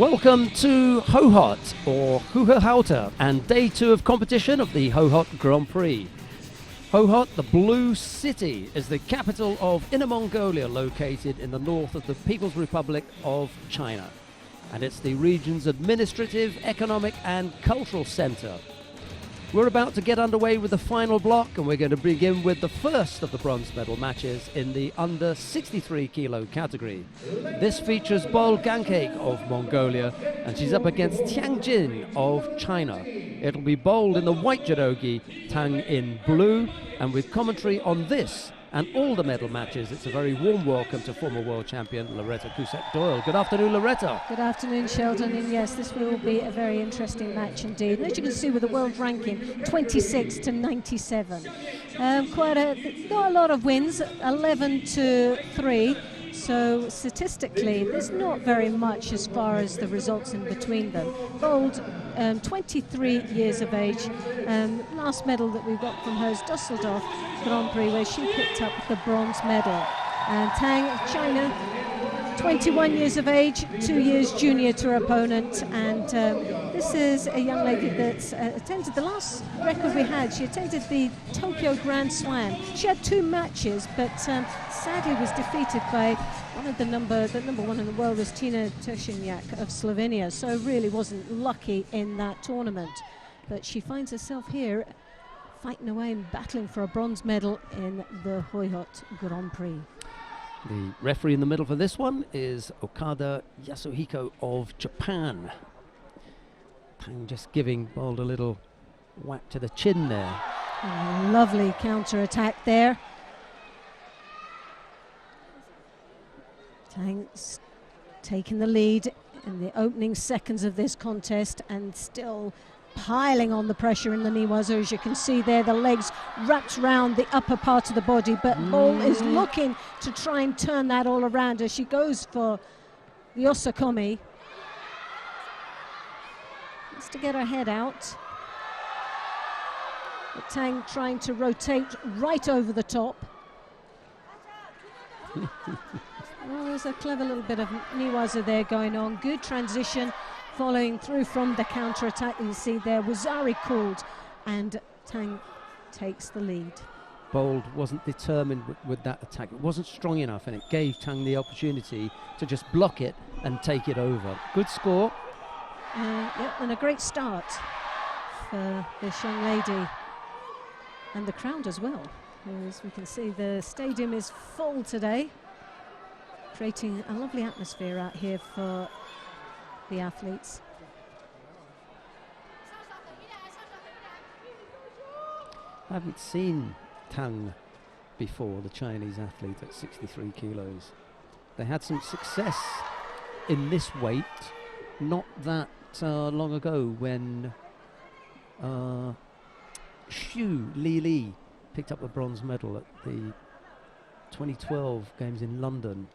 Welcome to Hohhot, or Hohhot, and day 2 of competition of the Hohhot Grand-Prix. Hohhot, the Blue City, is the capital of Inner Mongolia, located in the north of the People's Republic of China. And it's the region's administrative, economic and cultural centre. We're about to get underway with the final block, and we're going to begin with the first of the bronze medal matches in the under 63 kilo category. This features Bol Gankake of Mongolia, and she's up against Tianjin of China. It'll be Bol in the white judogi, Tang in blue, and with commentary on this and all the medal matches, it's a very warm welcome to former world champion Loretta Cusack-Doyle. Good afternoon, Loretta. Good afternoon, Sheldon, and yes, this will be a very interesting match indeed. And as you can see with the world ranking, 26 to 97. Not a lot of wins, 11 to 3. So statistically, there's not very much as far as the results in between them. Bold, 23 years of age. Last medal that we got from her is Dusseldorf Grand Prix, where she picked up the bronze medal. And Tang of China, 21 years of age, 2 years junior to her opponent. And this is a young lady that attended the last record we had. She attended the Tokyo Grand Slam. She had 2 matches, but sadly was defeated by one of the number one in the world was Tina Teršinjak of Slovenia. So really wasn't lucky in that tournament. But she finds herself here fighting away and battling for a bronze medal in the Hohhot Grand Prix. The referee in the middle for this one is Okada Yasuhiko of Japan. Tang just giving Bold a little whack to the chin there. Lovely counter-attack there. Tang's taking the lead in the opening seconds of this contest and still piling on the pressure in the Niwaza. As you can see there, the legs wrapped around the upper part of the body, but Bol is looking to try and turn that all around as she goes for the Osakomi. Wants to get her head out. But Tang trying to rotate right over the top. Well, there's a clever little bit of Niwaza there going on. Good transition. Following through from the counter-attack you see there, Wazari called, and Tang takes the lead. Bold wasn't determined with that attack. It wasn't strong enough, and it gave Tang the opportunity to just block it and take it over. Good score. Yep, and a great start for this young lady. And the crowd as well. As we can see, the stadium is full today, creating a lovely atmosphere out here for the athletes. I haven't seen Tang before, the Chinese athlete at 63 kilos. They had some success in this weight not that long ago when Xu Li picked up a bronze medal at the 2012 games in London.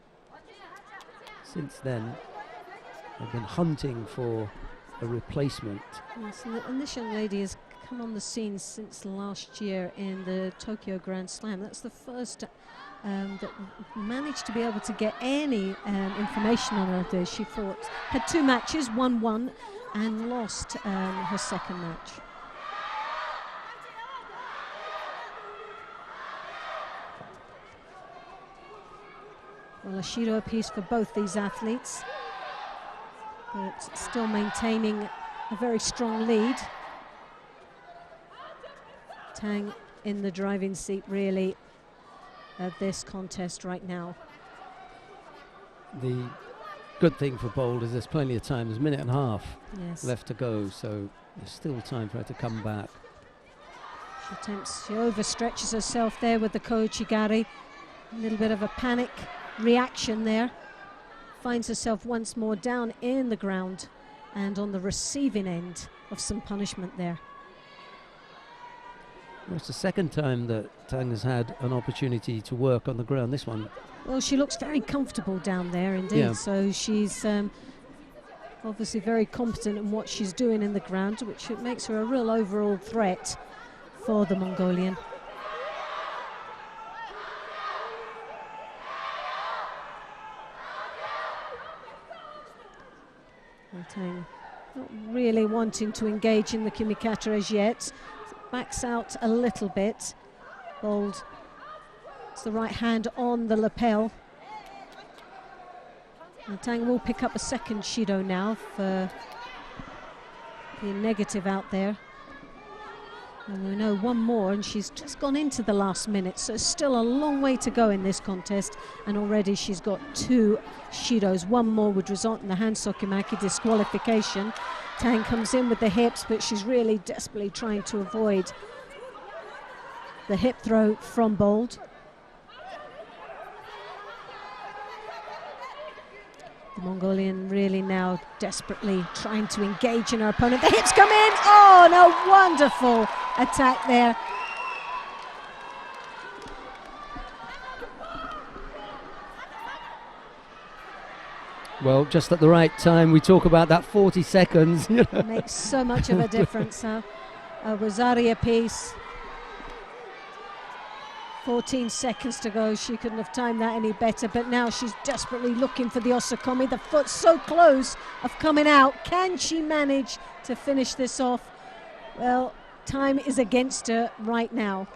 Since then, they've been hunting for a replacement. Yes, and this young lady has come on the scene since last year in the Tokyo Grand Slam. That's the first that managed to be able to get any information on her. She fought, had 2 matches, won and lost her second match. Well, a Shido apiece for both these athletes, but still maintaining a very strong lead. Tang in the driving seat really of this contest right now. The good thing for Bold is there's plenty of time. There's a minute and a half left to go, so there's still time for her to come back. She overstretches herself there with the Koichigari. A little bit of a panic reaction there. Finds herself once more down in the ground and on the receiving end of some punishment there. Well, it's the second time that Tang has had an opportunity to work on the ground. This one. Well, she looks very comfortable down there indeed. Yeah. So she's obviously very competent in what she's doing in the ground, which makes her a real overall threat for the Mongolian. really wanting to engage in the kimikata as yet. Backs out a little bit. Bold. It's the right hand on the lapel. And Tang will pick up a second Shido now for being negative out there. And we know one more, and she's just gone into the last minute, so still a long way to go in this contest, and already she's got 2 Shidos. One more would result in the hand sokimaki disqualification. Tang comes in with the hips, but she's really desperately trying to avoid the hip throw from Bold. The Mongolian really now desperately trying to engage in her opponent. The hips come in. Oh, no, wonderful attack there. Well, just at the right time. We talk about that 40 seconds. Makes so much of a difference. A Rosari apiece. 14 seconds to go. She couldn't have timed that any better, but now she's desperately looking for the Osakomi. The foot's so close of coming out. Can she manage to finish this off? Well, time is against her right now.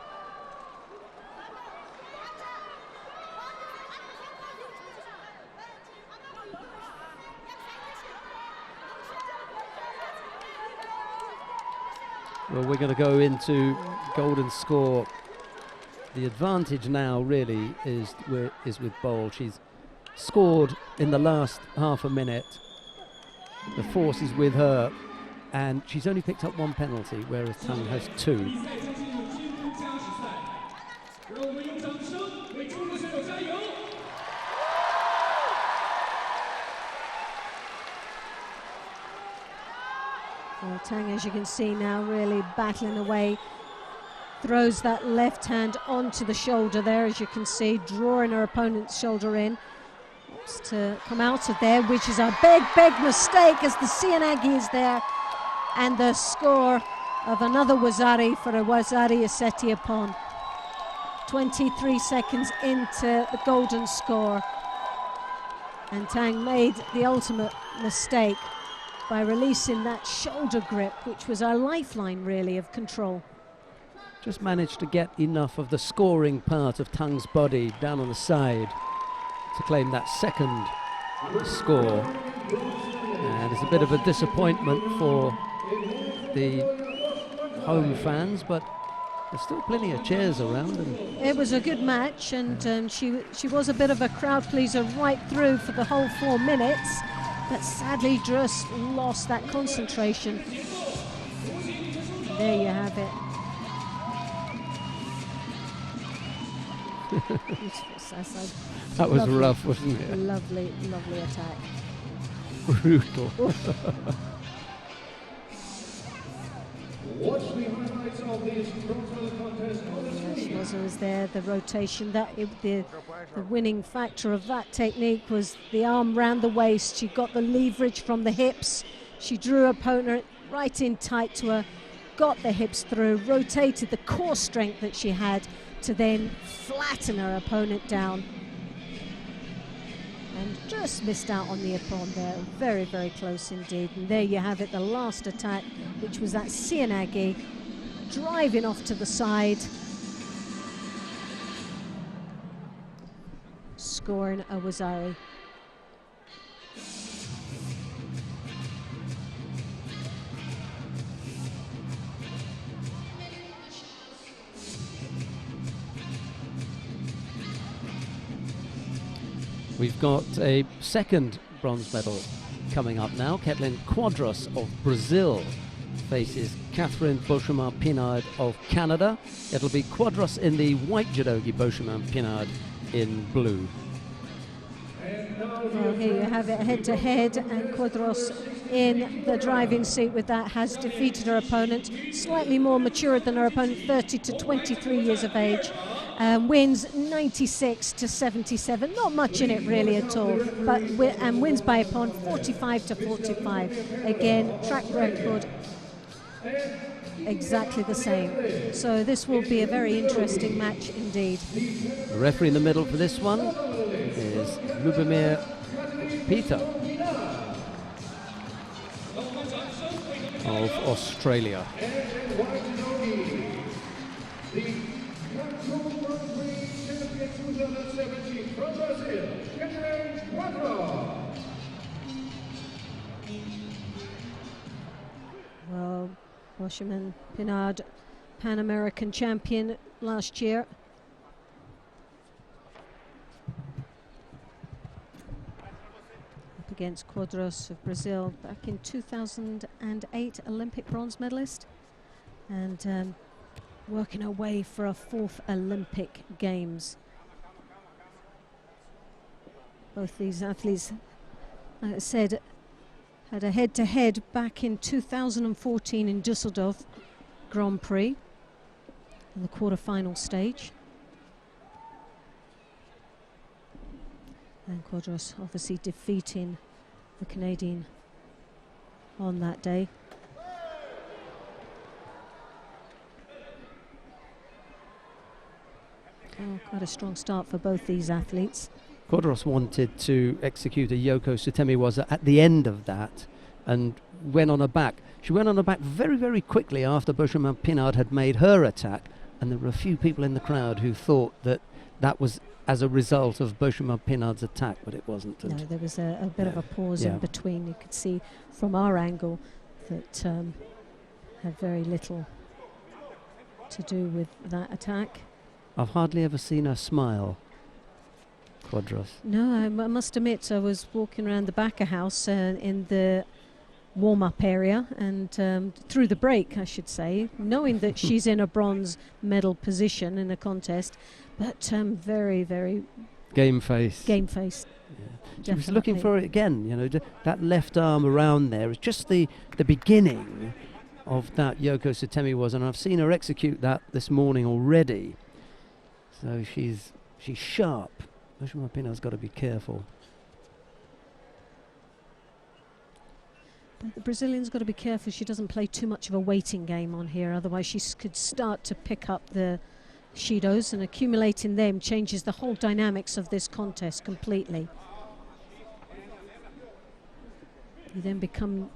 Well, we're going to go into golden score. The advantage now really is with Bold. She's scored in the last half a minute. The force is with her, and she's only picked up 1 penalty, whereas Tang has 2. Well, Tang, as you can see now, really battling away. Throws that left hand onto the shoulder there, as you can see, drawing her opponent's shoulder in. Wants to come out of there, which is a big, big mistake as the Seoinage is there. And the score of another Wazari for a Wazari Aseti upon. 23 seconds into the golden score. And Tang made the ultimate mistake by releasing that shoulder grip, which was our lifeline, really, of control. Just managed to get enough of the scoring part of Tang's body down on the side to claim that second score. And it's a bit of a disappointment for the home fans, but there's still plenty of chairs around. And it was a good match, and she was a bit of a crowd pleaser right through for the whole 4 minutes, but sadly just lost that concentration. There you have it. That was rough, wasn't it? Lovely, lovely attack. Brutal. Watch the highlights of this bronze contest. Was there the rotation? The winning factor of that technique was the arm round the waist. She got the leverage from the hips. She drew her opponent right in tight to her, got the hips through, rotated the core strength that she had to then flatten her opponent down. And just missed out on the ippon there. Very, very close indeed. And there you have it, the last attack, which was that Seoinage driving off to the side, scoring a Wazari. We've got a second bronze medal coming up now. Ketlin Quadros of Brazil faces Catherine Beauchemin-Pinard of Canada. It'll be Quadros in the white judogi, Beauchemin-Pinard in blue. Well, here you have it, head to head, and Quadros in the driving seat with that has defeated her opponent, slightly more mature than her opponent, 30 to 23 years of age. Wins 96 to 77, not much in it really at all, but wins by ippon 45 to 45. Again, track record exactly the same. So this will be a very interesting match indeed. The referee in the middle for this one is Lubomir Peter. of Australia. And white nogi, the Judo Grand-Prix champion 2017 from Brazil, Judo. Well, Boschman Pinard, Pan American champion last year. Up against Quadros of Brazil, back in 2008, Olympic bronze medalist, and working her way for a 4th Olympic Games. Both these athletes, like I said, had a head-to-head back in 2014 in Düsseldorf Grand Prix in the quarter-final stage. And Quadros obviously defeating the Canadian on that day. Oh, quite a strong start for both these athletes. Quadros wanted to execute a Yoko Sutemiwaza at the end of that and went on her back. She went on her back very, very quickly after Boschman Pinard had made her attack, and there were a few people in the crowd who thought that that was as a result of Boschman Pinard's attack, but it wasn't. No, there was a bit of a pause in between. You could see from our angle that had very little to do with that attack. I've hardly ever seen her smile, Quadros. No, I must admit, I was walking around the back of house in the warm-up area and through the break, I should say, knowing that she's in a bronze medal position in a contest, but very, very game-faced. Game-faced. Yeah. She was looking for it again, you know, that left arm around there. It's just the beginning of that Yoko Sutemiwaza, and I've seen her execute that this morning already. So she's sharp. Boschman Pinard's got to be careful. But the Brazilian's got to be careful she doesn't play too much of a waiting game on here, otherwise she could start to pick up the Shidos, and accumulating them changes the whole dynamics of this contest completely. You then become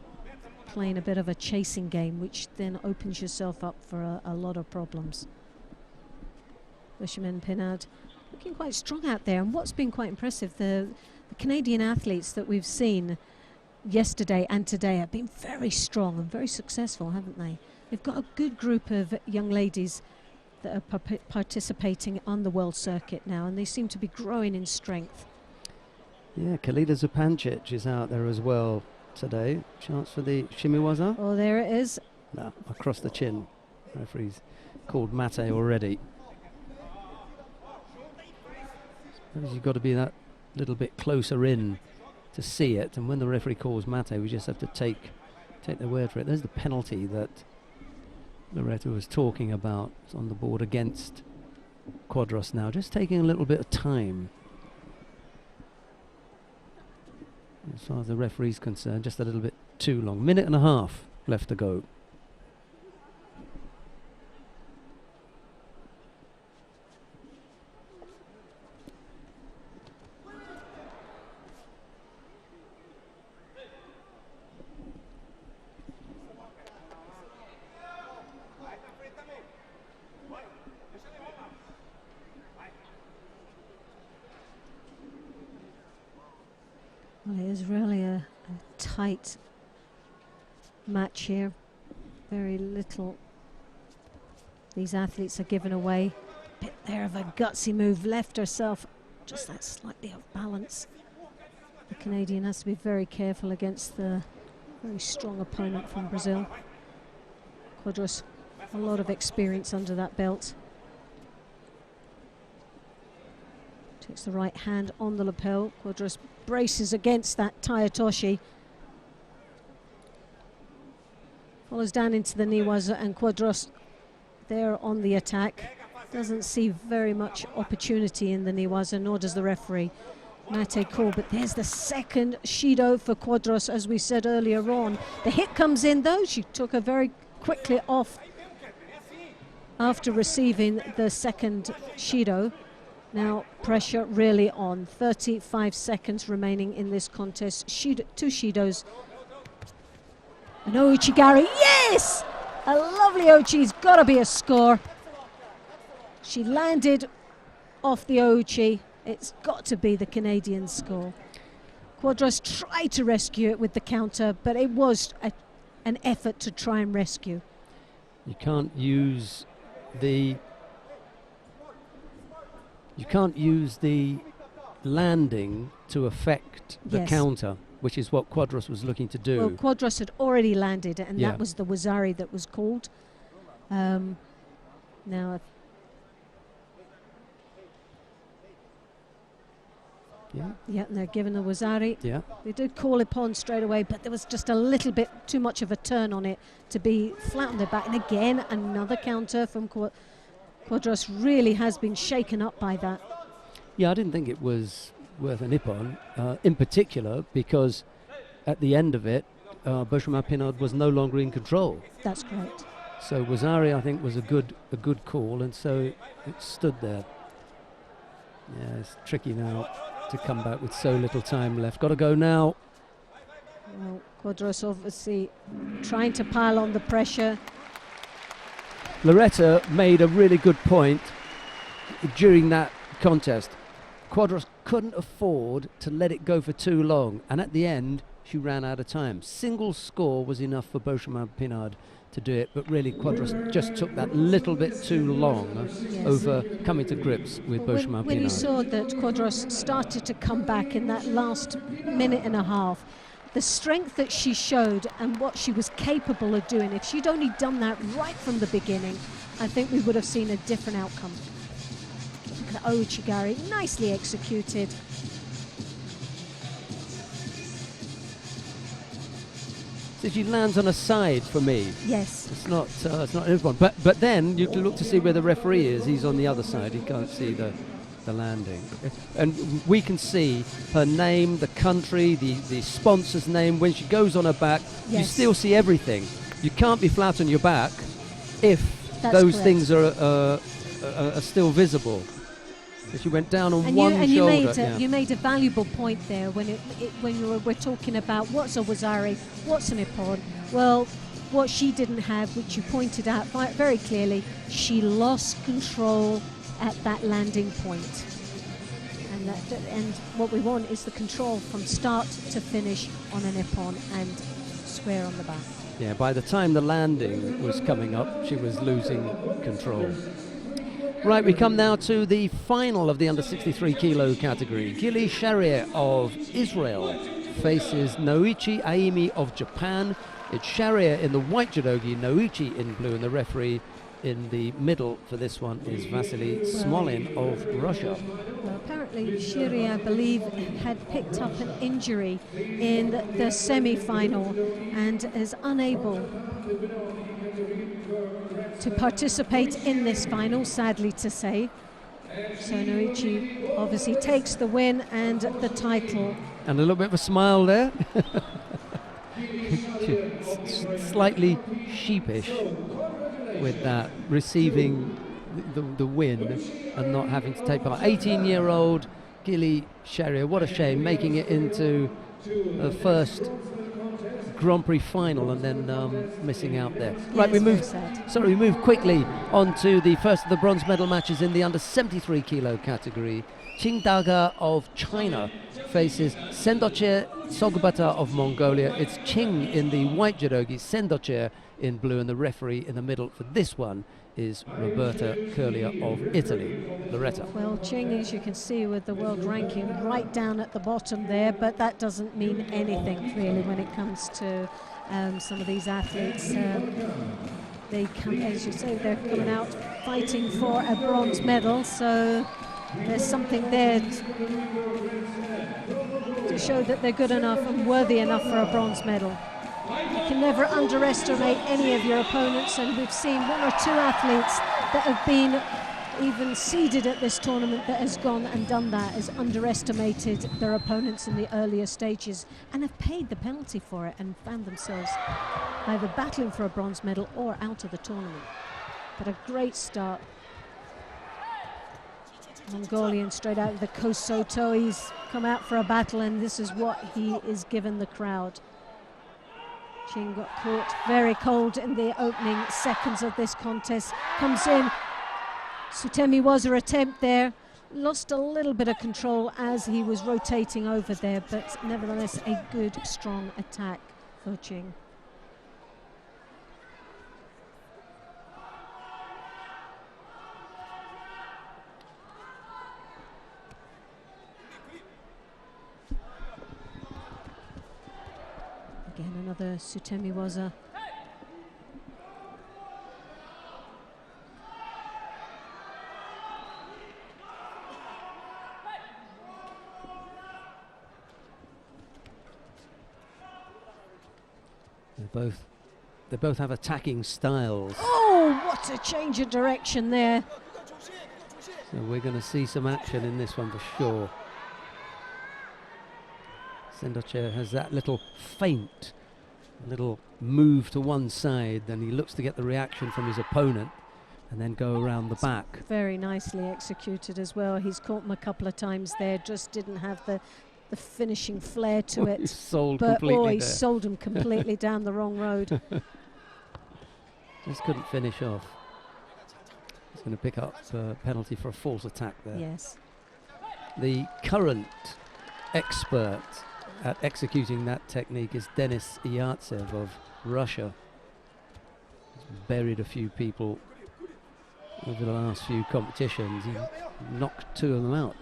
playing a bit of a chasing game, which then opens yourself up for a lot of problems. Boschman Pinard looking quite strong out there, and what's been quite impressive, the Canadian athletes that we've seen yesterday and today have been very strong and very successful, haven't they? They've got a good group of young ladies that are participating on the world circuit now, and they seem to be growing in strength. Yeah, Kalida Zupancic is out there as well today. Chance for the Shimiwaza. Oh, there it is. No, across the chin. Referee's called mate already. Suppose you've got to be that little bit closer in to see it, and when the referee calls mate, we just have to take their word for it. There's the penalty that Loretta was talking about. It's on the board against Quadros now, just taking a little bit of time. As far as the referee's concerned, just a little bit too long. Minute and a half left to go. Well, it is really a tight match here. Very little these athletes are given away. Bit there of a gutsy move, left herself just that slightly off balance. The Canadian has to be very careful against the very strong opponent from Brazil. Quadros, a lot of experience under that belt. Takes the right hand on the lapel. Quadros braces against that Tayatoshi. Follows down into the Niwaza, and Quadros there on the attack. Doesn't see very much opportunity in the Niwaza, nor does the referee. Mate call, but there's the second Shido for Quadros, as we said earlier on. The hit comes in though. She took her very quickly off after receiving the second Shido. Now pressure really on. 35 seconds remaining in this contest. Two Shidos And Ouchigari, yes! A lovely Ouchi's got to be a score. She landed off the Ouchi. It's got to be the Canadian score. Quadros tried to rescue it with the counter, but it was an effort to try and rescue. You can't use the landing to affect the Yes. counter, which is what Quadros was looking to do. Well, Quadros had already landed, and Yeah. that was the Wazari that was called. Now, yeah, and they're given the Wazari. Yeah. They did call upon straight away, but there was just a little bit too much of a turn on it to be flat on their back. And again, another counter from Quadros. Really has been shaken up by that. Yeah, I didn't think it was worth a nippon, in particular because at the end of it, Benjamin Pinard was no longer in control. That's correct. So Wazari, I think, was a good call, and so it stood there. Yeah, it's tricky now to come back with so little time left. Got to go now. Well, Quadros obviously trying to pile on the pressure. Loretta made a really good point during that contest. Quadros couldn't afford to let it go for too long, and at the end she ran out of time. Single score was enough for Benjamin Pinard to do it, but really Quadros just took that little bit too long over coming to grips with Benjamin When you Pinard. saw that Quadros started to come back in that last minute and a half, the strength that she showed and what she was capable of doing, if she'd only done that right from the beginning, I think we would have seen a different outcome. Look at Ouchigari, nicely executed. So she lands on a side for me. Yes. It's not everyone. But then you can look to see where the referee is. He's on the other side. He can't see the landing. And we can see her name, the country, the sponsor's name. When she goes on her back, you Yes. still see everything. You can't be flat on your back if That's those correct. things are still visible. So she went down on one and shoulder. you made a valuable point there when we're talking about what's a Wazari, what's an Ippon. Well, what she didn't have, which you pointed out very clearly, she lost control at that landing point. And what we want is the control from start to finish on an Ippon and square on the back. Yeah, by the time the landing was coming up, she was losing control. Right, we come now to the final of the under 63 kilo category. Gili Sharia of Israel faces Noichi Aimi of Japan. It's Sharia in the white judogi, Noichi in blue, and the referee in the middle for this one is Vasily Smolin of Russia. Well, apparently Shiri, I believe, had picked up an injury in the semi-final and is unable to participate in this final, sadly to say. So Noichi obviously takes the win and the title. And a little bit of a smile there. Slightly sheepish with that, receiving the win and not having to take part. 18-year-old Gili Sharia, what a shame, making it into the first Grand Prix final and then missing out there. Right, we move quickly on to the first of the bronze medal matches in the under 73 kilo category. Qing Daga of China faces Sendoche Sogbata of Mongolia. It's Qing in the white judogi, Sendoche in blue, and the referee in the middle for this one is Roberta Curlia of Italy. Loretta. Well, Qing, as you can see, with the world ranking right down at the bottom there, but that doesn't mean anything really when it comes to some of these athletes. They come, as you say, they're coming out fighting for a bronze medal, so there's something there to show that they're good enough and worthy enough for a bronze medal. You can never underestimate any of your opponents, and we've seen one or two athletes that have been even seeded at this tournament that has gone and done that, has underestimated their opponents in the earlier stages and have paid the penalty for it and found themselves either battling for a bronze medal or out of the tournament. But a great start. Mongolian straight out of the Kosoto, he's come out for a battle and this is what he is given the crowd. Ching got caught very cold in the opening seconds of this contest. Comes in, Sutemiwaza attempt there, lost a little bit of control as he was rotating over there, but nevertheless a good, strong attack for Ching. Again, another Sutemiwaza. They both have attacking styles. Oh, what a change of direction there. So we're going to see some action in this one for sure. Sendoche has that little feint, little move to one side, then he looks to get the reaction from his opponent and then go around the back. Very nicely executed as well. He's caught him a couple of times there, just didn't have the finishing flair to it. He's sold but completely he there. sold him completely down the wrong road. Just couldn't finish off. He's going to pick up a penalty for a false attack there. Yes. The current expert at executing that technique is Denis Iyatsev of Russia. He's buried a few people over the last few competitions. He knocked 2 of them out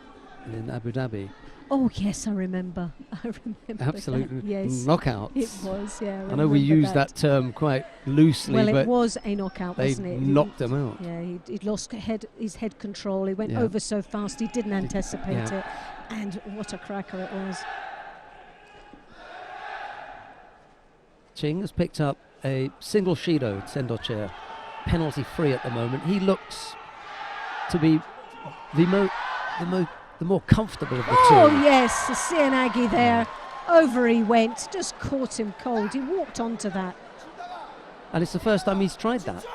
in Abu Dhabi. Oh yes, I remember. I remember. Absolute that. Yes, knockouts. it was. Yeah. I know we use that term quite loosely, well, but it was a knockout, they wasn't it? knocked him out. Yeah, he'd lost his head control. He went Yeah. over so fast he didn't anticipate Yeah. it, and what a cracker it was. Ching has picked up a single Shido Sendoche, penalty free at the moment. He looks to be the more comfortable of the two. Oh yes, the Sianagi there. Over he went, just caught him cold. He walked onto that. And it's the first time he's tried that.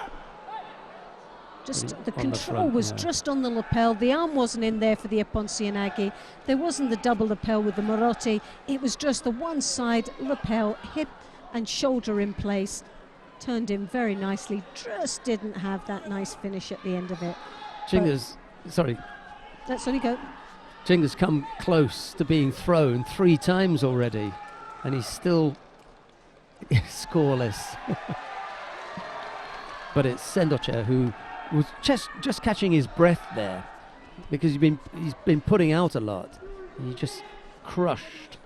Just On the the control front, was yeah. just on the lapel. The arm wasn't in there for the Ippon Sianagi. There wasn't the double lapel with the Morote. It was just the one side lapel, hip and shoulder in place. Turned in very nicely. Just didn't have that nice finish at the end of it. Ching But- has, sorry, Let's only go. Ching has come close to being thrown 3 times already, and he's still scoreless. But it's Sendoche who was just catching his breath there, because he's been putting out a lot. And he just crushed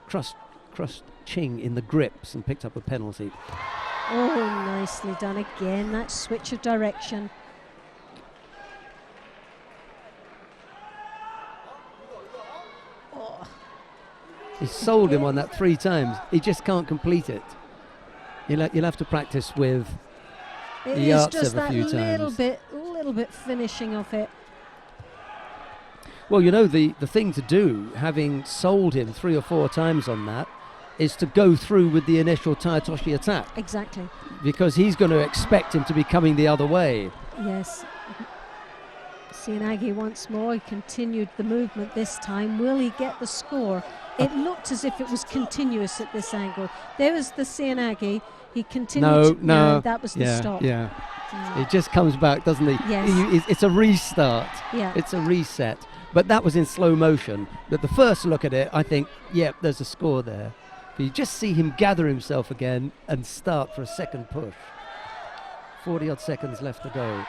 crushed Ching in the grips and picked up a penalty. Oh, nicely done again. That switch of direction. He's sold him on that 3 times. He just can't complete it. You'll have to practice with It He is arts just him a that few little times. bit finishing of it. Well, you know, the thing to do, having sold him 3 or 4 times on that, is to go through with the initial Taitoshi attack, Exactly. because he's going to expect him to be coming the other way. Yes. Sianagi once more. He continued the movement this time. Will he get the score? It looked as if it was continuous at this angle. There was the Sianagi. He continued. No, that was the yeah, stop. Yeah, Mm. it just comes back, doesn't he? Yes. It's a restart. Yeah. It's a reset. But that was in slow motion. But the first look at it, I think, yep, there's a score there. But you just see him gather himself again and start for a second push. 40-odd seconds left to go.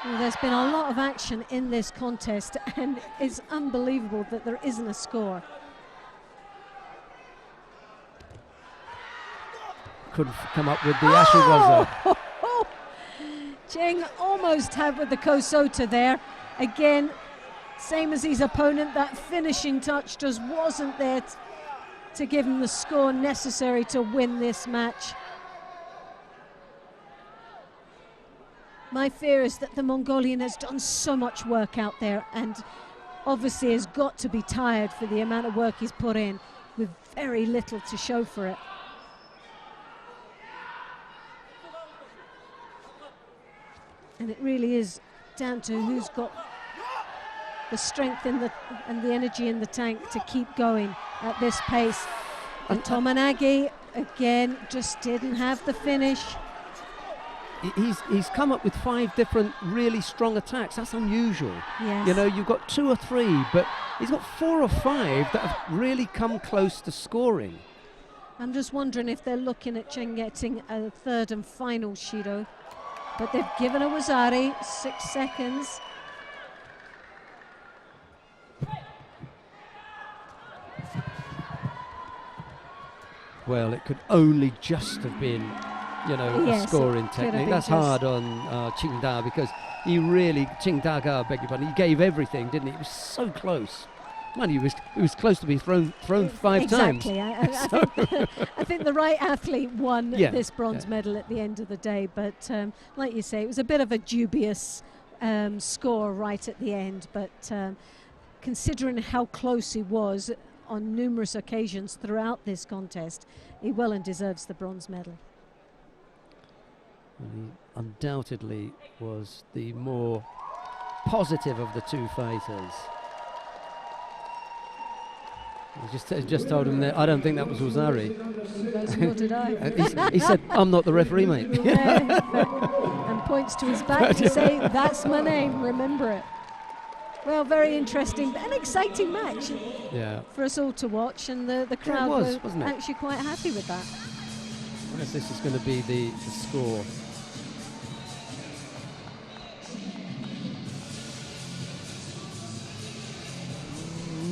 Well, there's been a lot of action in this contest, and it's unbelievable that there isn't a score. Couldn't come up with the Ashiwaza. Oh! Cheng almost had with the Kosota there. Again, same as his opponent, that finishing touch just wasn't there to give him the score necessary to win this match. My fear is that the Mongolian has done so much work out there, and obviously has got to be tired for the amount of work he's put in, with very little to show for it. And it really is down to who's got the strength and the energy in the tank to keep going at this pace. And Tomanagi, again, just didn't have the finish. He's come up with 5 different really strong attacks. That's unusual. Yes. You know, you've got 2 or 3, but he's got 4 or 5 that have really come close to scoring. I'm just wondering if they're looking at getting a third and final Shido. But they've given a Wazari 6 seconds. Well, it could only just have been, you know, Yes, a scoring it could have technique. been That's just- hard on Qingda, because he really, Qingda, beg your pardon, he gave everything, didn't he? He was so close. Man, he was close to be thrown 5 times. Exactly. I think the right athlete won this bronze medal at the end of the day. But like you say, it was a bit of a dubious score right at the end. But considering how close he was on numerous occasions throughout this contest, he well and deserves the bronze medal. And he undoubtedly was the more positive of the 2 fighters. I just told him that I don't think that was Wazari. Nor did I. He said, "I'm not the referee, mate." And points to his back to say, "That's my name, remember it." Well, very interesting, an exciting match for us all to watch, and the crowd wasn't it? actually quite happy with that. I wonder if this is going to be the score.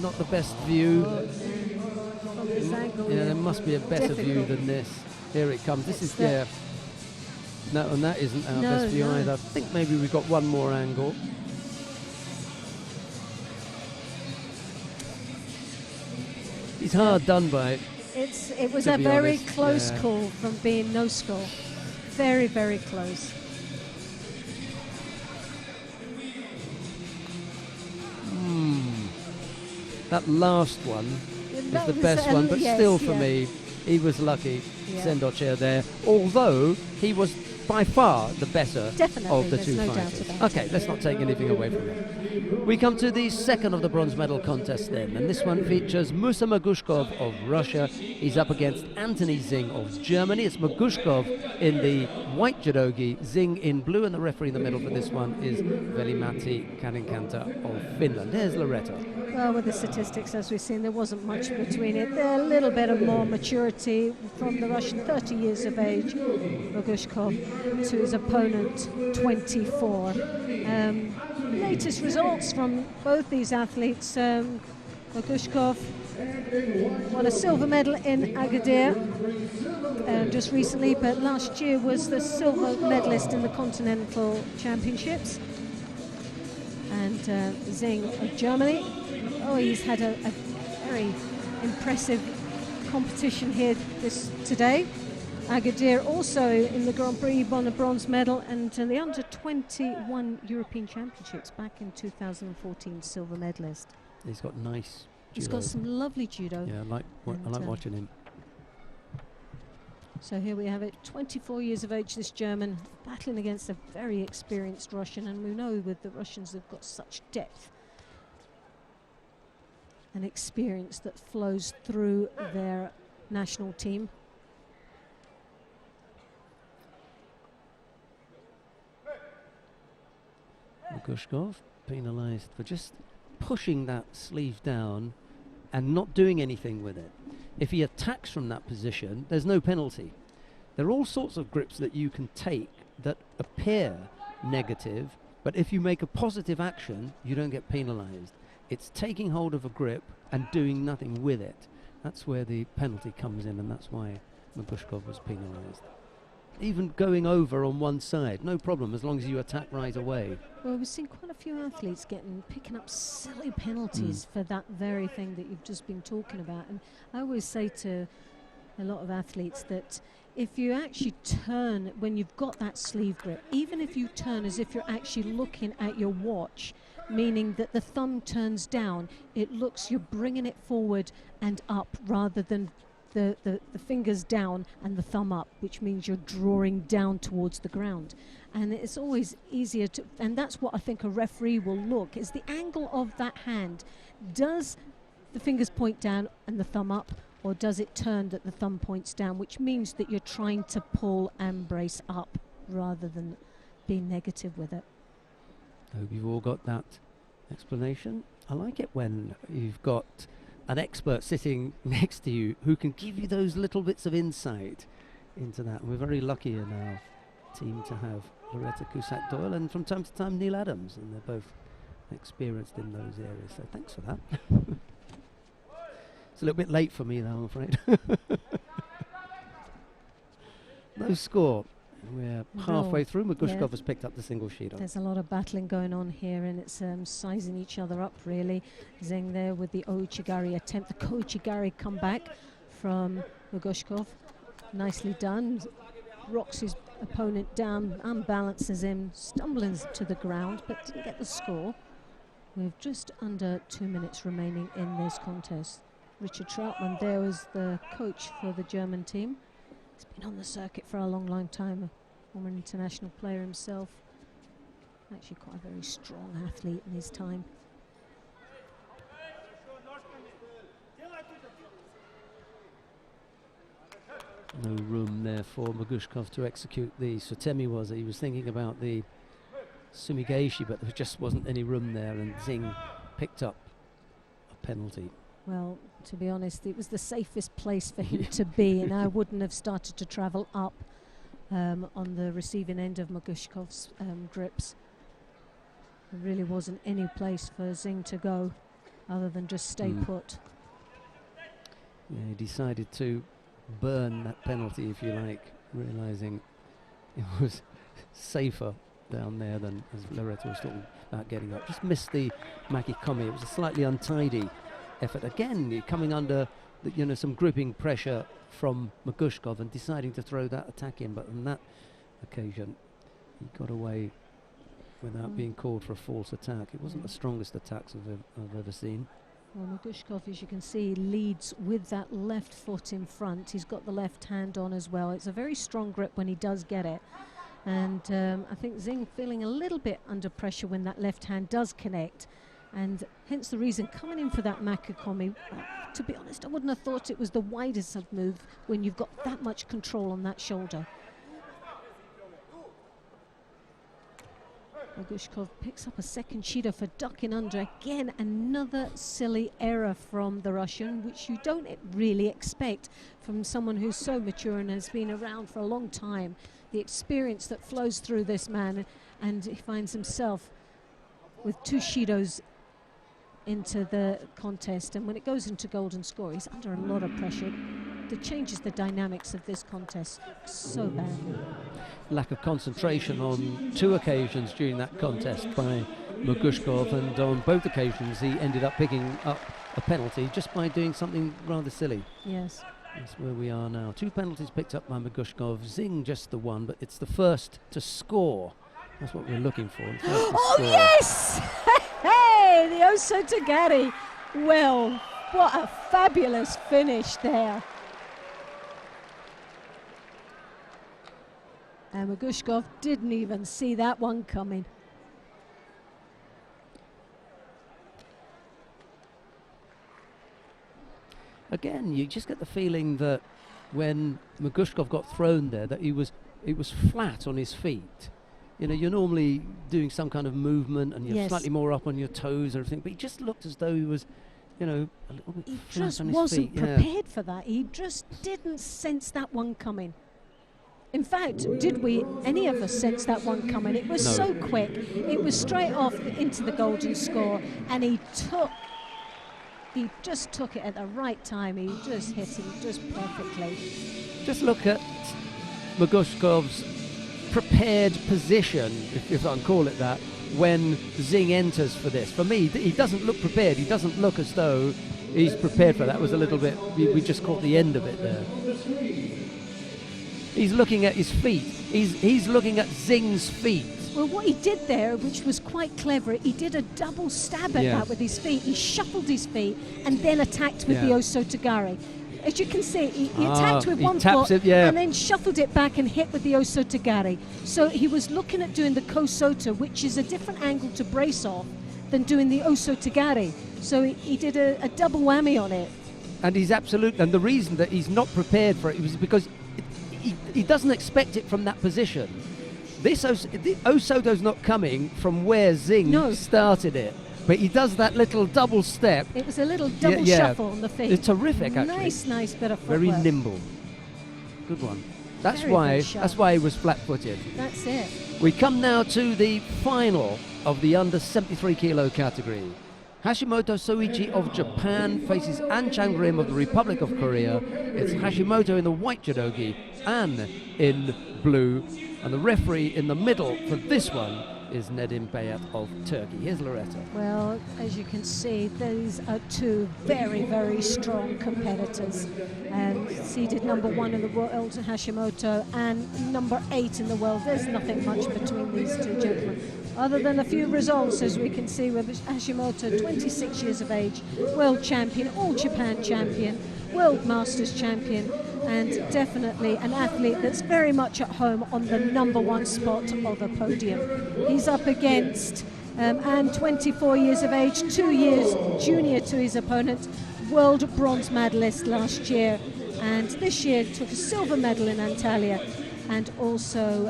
Not the best view. From this angle, There must be a better view Difficult. than this. Here it comes. This is No, and that isn't our No, best view no. either. I think maybe we've got one more angle. He's hard done by. It was To a be very honest, close yeah. call from being no score. Very, very close. That last one That was the was best one, but yes, still for yeah. me, he was lucky. Yeah. Sendoche there, although he was by far the better Definitely, of the there's 2 no doubt fighters. about Okay, let's not take anything away from him. We come to the second of the bronze medal contests then, and this one features Musa Magushkov of Russia. He's up against Anthony Zing of Germany. It's Magushkov in the white judogi, Zing in blue, and the referee in the middle for this one is Veli-Matti Kaninkanta of Finland. There's Loretta. Well, with the statistics, as we've seen, there wasn't much between it. There a little bit of more maturity from the Russian, 30 years of age, Magushkov, to his opponent, 24. Latest results from both these athletes. Magushkov won a silver medal in Agadir just recently, but last year was the silver medalist in the Continental Championships. And Zing of Germany, he's had a very impressive competition here today. Agadir also in the Grand Prix won a bronze medal, and the under-21 European Championships back in 2014 silver medalist. He's got nice He's judo. got some lovely judo. Yeah, I like watching him. So here we have it, 24 years of age, this German, battling against a very experienced Russian, and we know with the Russians they've got such depth and experience that flows through their national team. Magushkov penalised for just pushing that sleeve down and not doing anything with it. If he attacks from that position, there's no penalty. There are all sorts of grips that you can take that appear negative, but if you make a positive action, you don't get penalised. It's taking hold of a grip and doing nothing with it. That's where the penalty comes in, and that's why Magushkov was penalised. Even going over on one side, no problem, as long as you attack right away. Well, we've seen quite a few athletes picking up silly penalties for that very thing that you've just been talking about. And I always say to a lot of athletes that if you actually turn when you've got that sleeve grip, even if you turn as if you're actually looking at your watch, meaning that the thumb turns down, it looks you're bringing it forward and up rather than the fingers down and the thumb up, which means you're drawing down towards the ground. And it's always easier to, and that's what I think a referee will look, is the angle of that hand. Does the fingers point down and the thumb up, or does it turn that the thumb points down, which means that you're trying to pull and brace up rather than being negative with it. Hope you've all got that explanation. I like it when you've got an expert sitting next to you who can give you those little bits of insight into that. And we're very lucky in our team to have Loretta Cusack-Doyle and from time to time Neil Adams, and they're both experienced in those areas, so thanks for that. It's a little bit late for me though, I'm afraid. No score. We're halfway through. Magushkov has picked up the single sheet. There's a lot of battling going on here, and it's sizing each other up really. Zing there with the Ouchigari attempt, the Kouchigari comeback from Magushkov. Nicely done. Rocks his opponent down, unbalances him, stumbling to the ground, but didn't get the score. We've just under 2 minutes remaining in this contest. Richard Troutman there was the coach for the German team. He's been on the circuit for a long, long time, a former international player himself. Actually quite a very strong athlete in his time. No room there for Magushkov to execute the Sotemi was. He was thinking about the Sumigeishi, but there just wasn't any room there, and Zing picked up a penalty. Well, to be honest, it was the safest place for him to be, and I wouldn't have started to travel up on the receiving end of Magushkov's grips. There really wasn't any place for Zing to go other than just stay put. Yeah, he decided to burn that penalty, if you like, realising it was safer down there than, as Loretta was talking about, getting up. Just missed the Makikomi. It was a slightly untidy effort. Again, you're coming under some gripping pressure from Magushkov and deciding to throw that attack in, but on that occasion he got away without being called for a false attack. It wasn't the strongest attacks I've ever seen. Well, Magushkov, as you can see, leads with that left foot in front. He's got the left hand on as well. It's a very strong grip when he does get it. And I think Zing feeling a little bit under pressure when that left hand does connect. And hence the reason coming in for that Makikomi. To be honest, I wouldn't have thought it was the widest of move when you've got that much control on that shoulder. Magushkov picks up a second Shido for ducking under. Again, another silly error from the Russian, which you don't really expect from someone who's so mature and has been around for a long time. The experience that flows through this man, and he finds himself with 2 Shidos into the contest, and when it goes into golden score, he's under a lot of pressure. That changes the dynamics of this contest so badly. Lack of concentration on 2 occasions during that contest by Magushkov, and on both occasions he ended up picking up a penalty just by doing something rather silly. Yes. That's where we are now. 2 penalties picked up by Magushkov. Zing just the 1, but it's the first to score. That's what we're looking for. Oh, yes! Hey, the Oso Tagari. Well, what a fabulous finish there. And Magushkov didn't even see that one coming. Again, you just get the feeling that when Magushkov got thrown there, that he was flat on his feet. You know, you're normally doing some kind of movement and you're slightly more up on your toes and everything, but he just looked as though he was, a little bit flat on his feet. He just wasn't prepared for that. He just didn't sense that one coming. In fact, did any of us sense that one coming? It was so quick. It was straight off into the golden score, and he just took it at the right time. He just hit him just perfectly. Just look at Magushkov's prepared position, if I can call it that, when Zing enters for this. For me, he doesn't look prepared. He doesn't look as though he's prepared for that. That was a little bit, we just caught the end of it there. He's looking at his feet. He's looking at Zing's feet. Well, what he did there, which was quite clever, he did a double stab at that with his feet. He shuffled his feet and then attacked with the Oso Tagari. As you can see, he attacked with one foot and then shuffled it back and hit with the Oso Tagari. So he was looking at doing the Kosota, which is a different angle to brace off than doing the Oso Tagari. So he did a double whammy on it. And he's absolute. And the reason that he's not prepared for it was because he doesn't expect it from that position. This Osoto's not coming from where Zing started it, but he does that little double step. It was a little double shuffle on the feet. It's terrific, actually. Nice bit of footwork. Very nimble. Good one. That's why he was flat-footed. That's it. We come now to the final of the under 73 kilo category. Hashimoto Soichi of Japan faces An Chang-rim of the Republic of Korea. It's Hashimoto in the white judogi, An in blue, and the referee in the middle for this one is Nedim Bayat of Turkey. Here's Loretta. Well, as you can see, these are two very, very strong competitors. Seeded number 1 in the world, Hashimoto, and number 8 in the world. There's nothing much between these two gentlemen, other than a few results, as we can see with Hashimoto, 26 years of age, world champion, all Japan champion, world masters champion, and definitely an athlete that's very much at home on the number 1 spot of a podium. He's up against and 24 years of age, 2 years junior to his opponent, world bronze medalist last year, and this year took a silver medal in Antalya, and also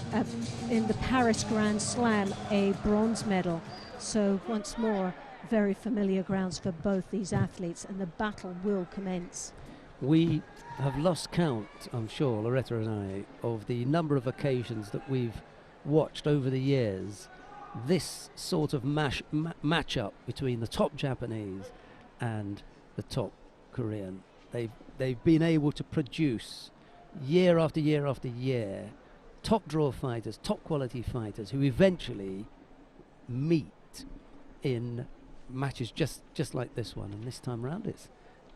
in the Paris Grand Slam a bronze medal. So once more, very familiar grounds for both these athletes, and the battle will commence. We have lost count, I'm sure, Loretta and I, of the number of occasions that we've watched over the years this sort of match-up between the top Japanese and the top Korean. They've been able to produce year after year after year top draw fighters, top quality fighters who eventually meet in matches just like this one. And this time around it's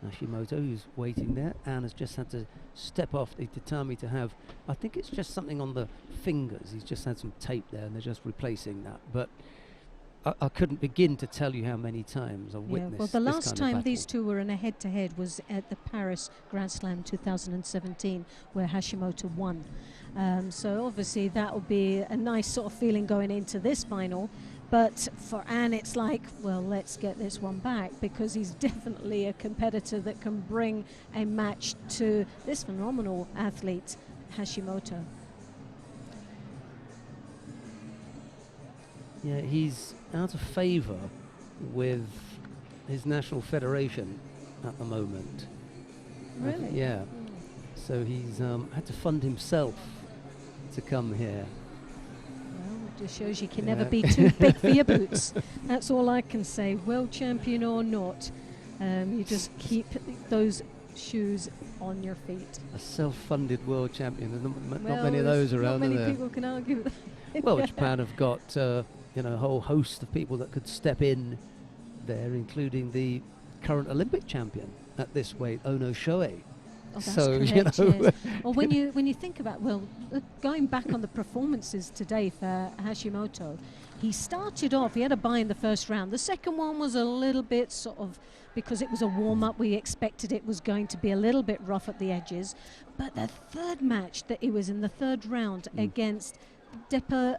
Hashimoto who's waiting there and has just had to step off the tatami to have, I think it's just something on the fingers. He's just had some tape there and they're just replacing that. But I couldn't begin to tell you how many times I've witnessed. Well, the last time battle. these two were in a head-to-head was at the Paris Grand Slam 2017, where Hashimoto won. So obviously that will be a nice sort of feeling going into this final. But for An, it's like, well, let's get this one back, because he's definitely a competitor that can bring a match to this phenomenal athlete, Hashimoto. Yeah, he's out of favour with his national federation at the moment. Really? Yeah. So he's had to fund himself to come here. Just shows you can never be too big for your boots. That's all I can say. World champion or not, you just keep those shoes on your feet. A self-funded world champion. There's not many of those around, not are many there? people can argue with that. Well, Japan have got a whole host of people that could step in there, including the current Olympic champion at this weight, Ono Shoei. Oh, that's so correct, you know. yes. Well, when you think about, going back on the performances today for Hashimoto, he started off, he had a bye in the first round. The second one was a little bit sort of, because it was a warm-up, we expected it was going to be a little bit rough at the edges. But the third match that he was in the third round against Nick Del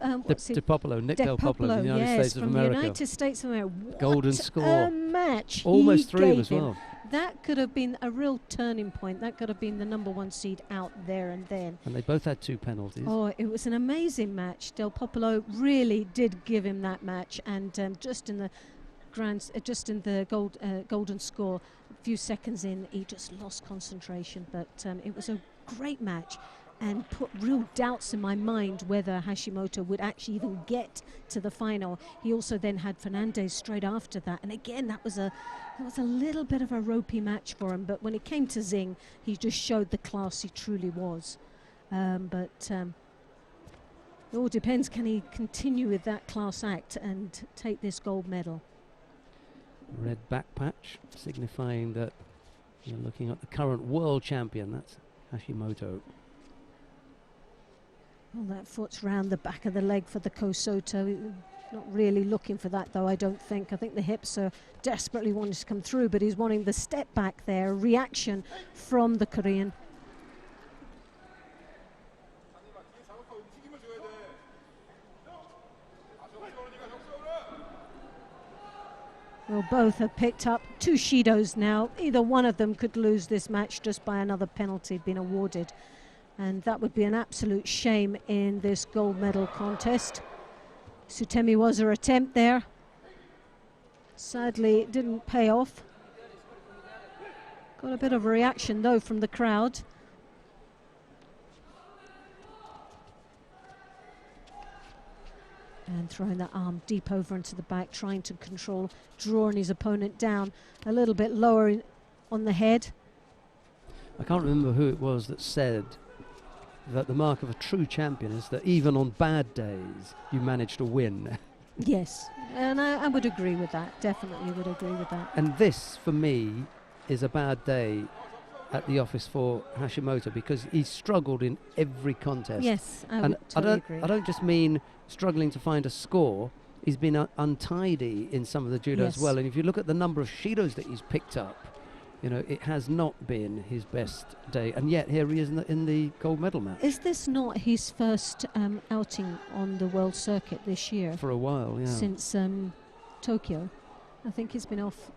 Popolo, from the United States of from America. the United States of America. Golden score. A match. Almost he through gave as him. well. That could have been a real turning point. That could have been the number 1 seed out there and then. And they both had 2 penalties. Oh, it was an amazing match. Del Popolo really did give him that match, and just in the golden score, a few seconds in, he just lost concentration. But it was a great match, and put real doubts in my mind whether Hashimoto would actually even get to the final. He also then had Fernandez straight after that, and again that was a little bit of a ropey match for him, but when it came to Zing, he just showed the class he truly was. It all depends, can he continue with that class act and take this gold medal? Red back patch signifying that you're looking at the current world champion. That's Hashimoto. Well, that foot's round the back of the leg for the Kosoto. Not really looking for that, though, I don't think. I think the hips are desperately wanting to come through, but he's wanting the step back there, reaction from the Korean. Well, both have picked up 2 Shidos now. Either one of them could lose this match just by another penalty being awarded. And that would be an absolute shame in this gold medal contest. Sutemi was her attempt there. Sadly, it didn't pay off. Got a bit of a reaction, though, from the crowd. And throwing that arm deep over into the back, trying to control, drawing his opponent down a little bit lower on the head. I can't remember who it was that said that the mark of a true champion is that even on bad days, you manage to win. Yes, and I would agree with that, definitely would agree with that. And this, for me, is a bad day at the office for Hashimoto, because he's struggled in every contest. Yes, I and would totally agree. I don't just mean struggling to find a score. He's been untidy in some of the judo as well. And if you look at the number of Shidos that he's picked up, you know, it has not been his best day. And yet here he is in the gold medal match. Is this not his first outing on the world circuit this year? For a while, yeah. Since Tokyo. I think he's been off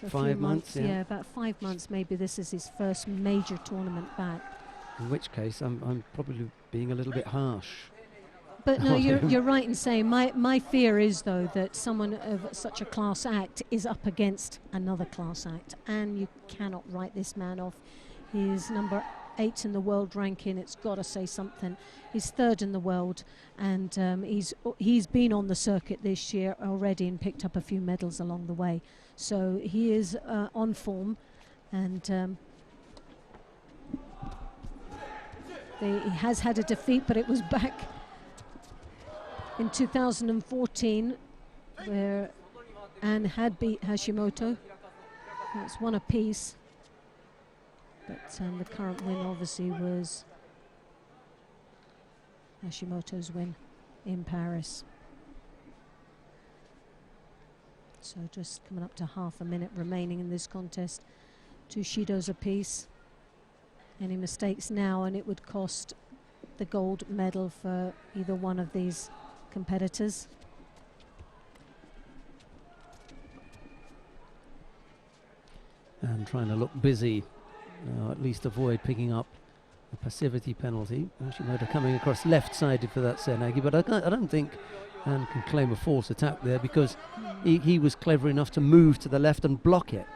for 5 months, yeah, about 5 months. Maybe this is his first major tournament back. In which case, I'm probably being a little bit harsh. But no, you're right in saying my fear is, though, that someone of such a class act is up against another class act, and you cannot write this man off. He's number 8 in the world ranking. It's got to say something. He's 3rd in the world, and he's been on the circuit this year already and picked up a few medals along the way. So he is on form, and he has had a defeat, but it was back in 2014 where Anne had beat Hashimoto. That's one apiece. But the current win obviously was Hashimoto's win in Paris. So just coming up to half a minute remaining in this contest. 2 Shidos apiece. Any mistakes now and it would cost the gold medal for either one of these competitors. And trying to look busy, at least avoid picking up a passivity penalty. Hashimoto coming across left-sided for that Senagi, but I don't think Anne can claim a false attack there, because he was clever enough to move to the left and block it.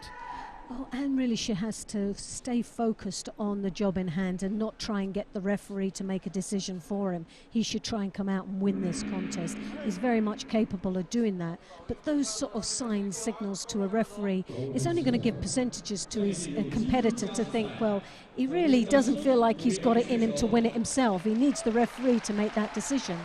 Well, Anne really, she has to stay focused on the job in hand and not try and get the referee to make a decision for him. He should try and come out and win this contest. He's very much capable of doing that. But those sort of signs, signals to a referee, is only going to give percentages to his competitor to think, well, he really doesn't feel like he's got it in him to win it himself. He needs the referee to make that decision.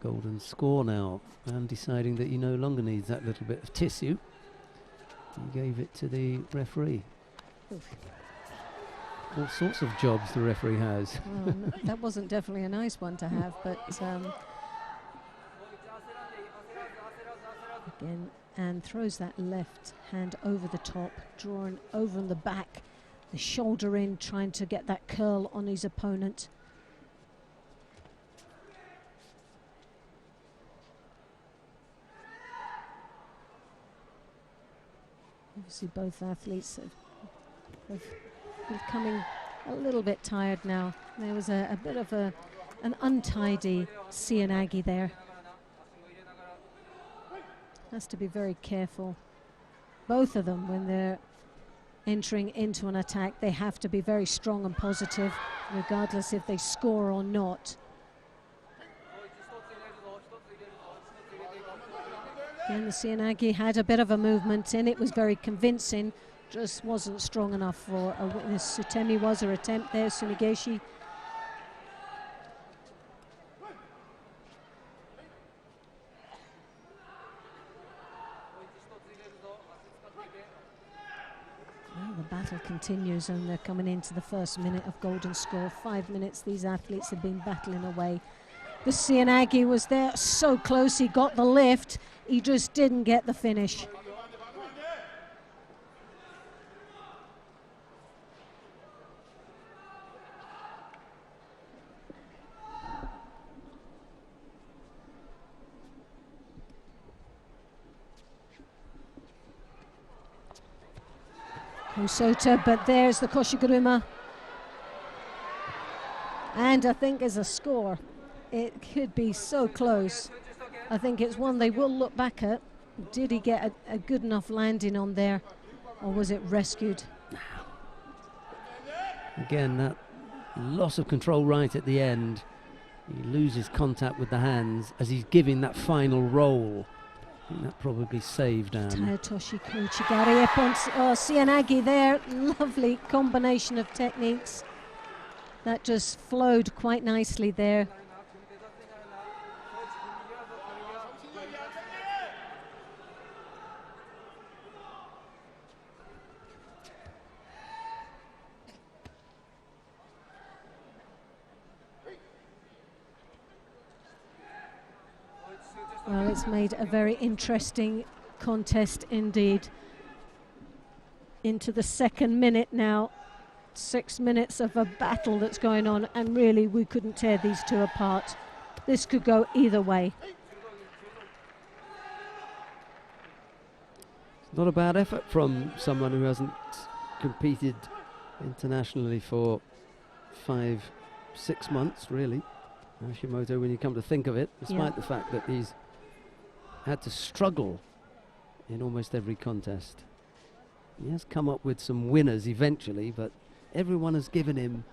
Golden score now, and deciding that he no longer needs that little bit of tissue. He gave it to the referee. Oof. All sorts of jobs the referee has. Well, that wasn't definitely a nice one to have, but again, and throws that left hand over the top, drawing over on the back, the shoulder in, trying to get that curl on his opponent. Obviously both athletes have becoming a little bit tired now. There was a bit of an untidy Cianagi there. Has to be very careful. Both of them, when they're entering into an attack, they have to be very strong and positive, regardless if they score or not. Again, the Cianagi had a bit of a movement in. It was very convincing, just wasn't strong enough for a witness. Sutemi was her attempt there, Sumigeshi. Well, the battle continues, and they're coming into the first minute of golden score. 5 minutes these athletes have been battling away. The Cianagi was there, so close, he got the lift. He just didn't get the finish. Hohhot, but there's the koshiguruma. And I think as a score, it could be so close. I think it's one they will look back at. Did he get a good enough landing on there, or was it rescued? Again, that loss of control right at the end. He loses contact with the hands as he's giving that final roll. I think that probably saved Anne. Taetoshi Kochigari up on Cianagi there. Lovely combination of techniques. That just flowed quite nicely there. Well, it's made a very interesting contest indeed. Into the second minute now. 6 minutes of a battle that's going on, and really we couldn't tear these two apart. This could go either way. Not a bad effort from someone who hasn't competed internationally for 5-6 months, really. Hashimoto, when you come to think of it, despite the fact that he's had to struggle in almost every contest. He has come up with some winners eventually, but everyone has given him.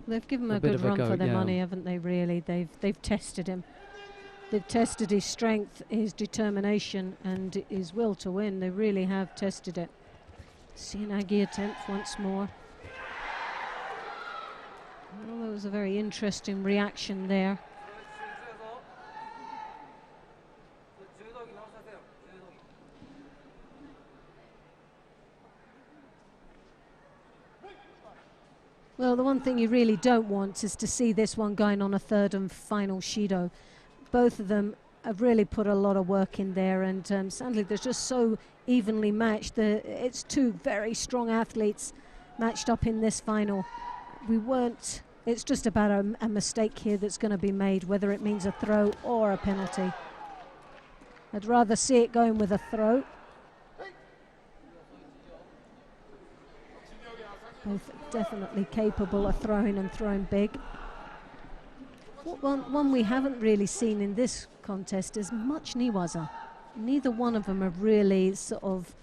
They've given him a good run for their money, haven't they? Really, they've tested him. They've tested his strength, his determination, and his will to win. They really have tested it. Cianagi attempt once more. Well, there was a very interesting reaction there. Well, the one thing you really don't want is to see this one going on a third and final Shido. Both of them have really put a lot of work in there, and sadly they're just so evenly matched. It's two very strong athletes matched up in this final. It's just about a mistake here that's going to be made, whether it means a throw or a penalty. I'd rather see it going with a throw. Both definitely capable of throwing and throwing big. One we haven't really seen in this contest is much Niwaza. Neither one of them have really sort of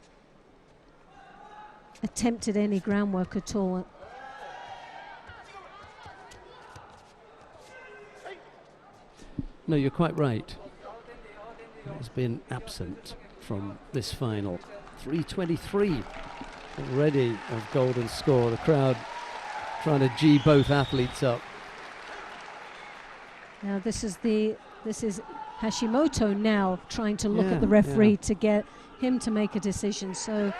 attempted any groundwork at all. No, you're quite right. It's been absent from this final. 3:23 already of golden score. The crowd trying to G both athletes up. Now this is Hashimoto now trying to look at the referee to get him to make a decision. So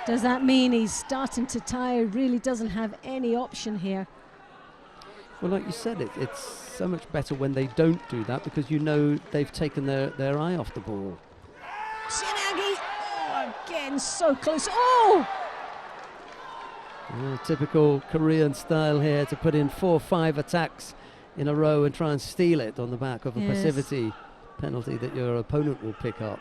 does that mean he's starting to tire? Really doesn't have any option here. Well, like you said, it's so much better when they don't do that, because you know they've taken their eye off the ball. Cianagi, again, so close. Oh! Typical Korean style here, to put in 4 or 5 attacks in a row and try and steal it on the back of a passivity penalty that your opponent will pick up.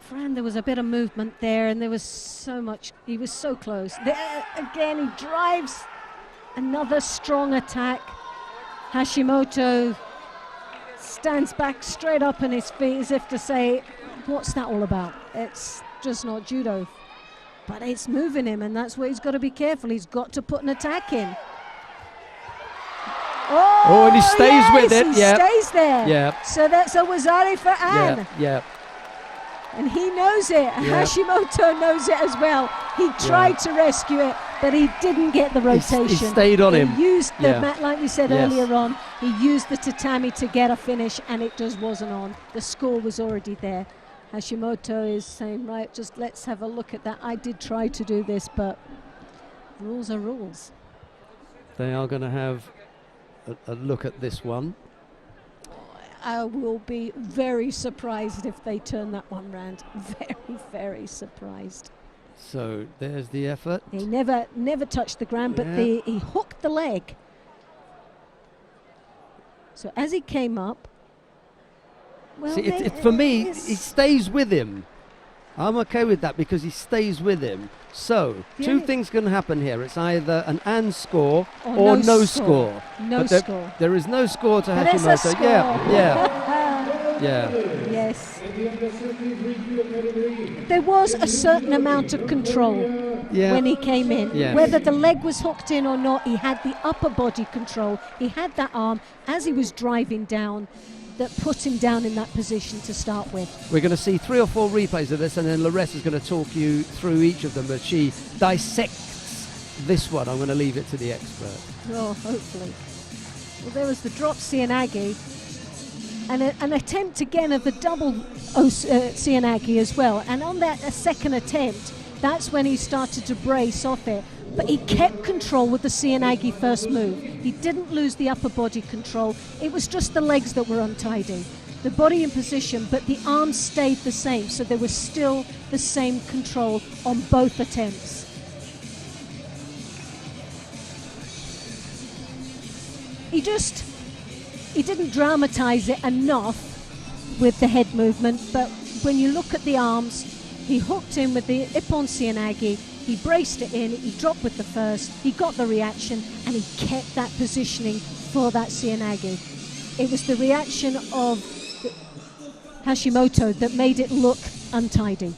Fran, there was a bit of movement there, and there was so much. He was so close. There again, he drives another strong attack. Hashimoto stands back straight up on his feet as if to say, what's that all about? It's just not judo. But it's moving him, and that's where he's got to be careful. He's got to put an attack in. Oh, and he stays with it. He stays there. Yeah. So that's a wazari for Anne. Yeah. And he knows it. Hashimoto knows it as well. He tried to rescue it, but he didn't get the rotation. He stayed on him. He used the mat, like we said earlier on. He used the tatami to get a finish, and it just wasn't on. The score was already there. Hashimoto is saying, right, just let's have a look at that. I did try to do this, but rules are rules. They are going to have a look at this one. I will be very surprised if they turn that one round. Very, very surprised. So there's the effort. He never touched the ground, but he hooked the leg. So as he came up, well, see, for me, he stays with him. I'm okay with that because he stays with him. So, two things can happen here. It's either an and score or no score. No but score. There is no score to But there's a Hashimoto. score. Yeah. Yes. There was a certain amount of control when he came in. Yes. Whether the leg was hooked in or not, he had the upper body control. He had that arm as he was driving down that put him down in that position to start with. We're going to see 3 or 4 replays of this, and then Larissa is going to talk you through each of them, but she dissects this one. I'm going to leave it to the expert. Oh, hopefully. Well, there was the drop Cianagi, and an attempt again of the double Cianagi as well. And on that second attempt, that's when he started to brace off it. But he kept control with the Cianagi first move. He didn't lose the upper body control. It was just the legs that were untidy. The body in position, but the arms stayed the same. So there was still the same control on both attempts. He didn't dramatize it enough with the head movement, but when you look at the arms, he hooked in with the Ippon Cianagi, he braced it in, he dropped with the first, he got the reaction, and he kept that positioning for that Cianagi. It was the reaction of Hashimoto that made it look untidy.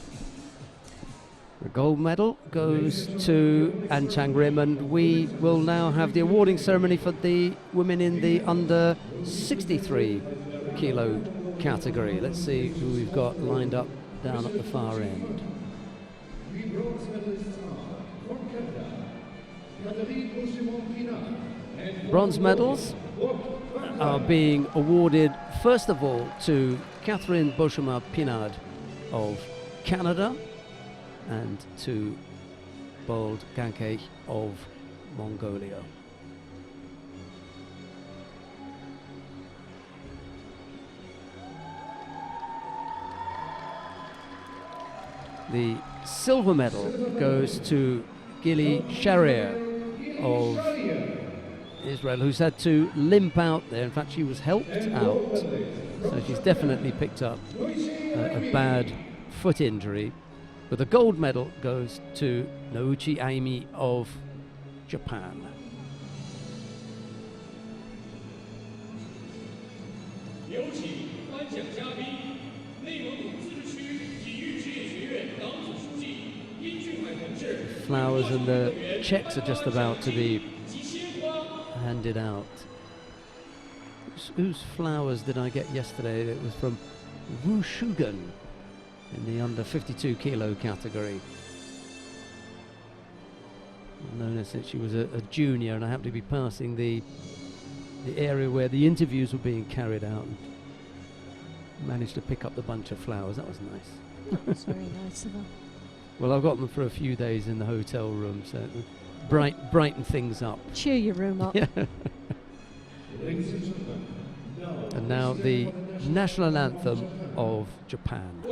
The gold medal goes to An Chang Rim, and we will now have the awarding ceremony for the women in the under 63 kilo category. Let's see who we've got lined up down at the far end. Bronze medals are being awarded first of all to Catherine Beauchemin-Pinard of Canada and to Bold Ganke of Mongolia. The silver medal goes to Gili Sharir of Israel, who's had to limp out there. In fact, she was helped out, so she's definitely picked up a bad foot injury. But the gold medal goes to Nouchi Aimi of Japan. Flowers and the checks are just about to be handed out. Whose flowers did I get yesterday? It was from Wu Shugan in the under 52 kilo category. I've known her since she was a junior, and I happened to be passing the area where the interviews were being carried out and managed to pick up the bunch of flowers. That was nice. That was very nice of her. Well, I've got them for a few days in the hotel room, so it brighten things up. Cheer your room up. Yeah. And now the national anthem of Japan.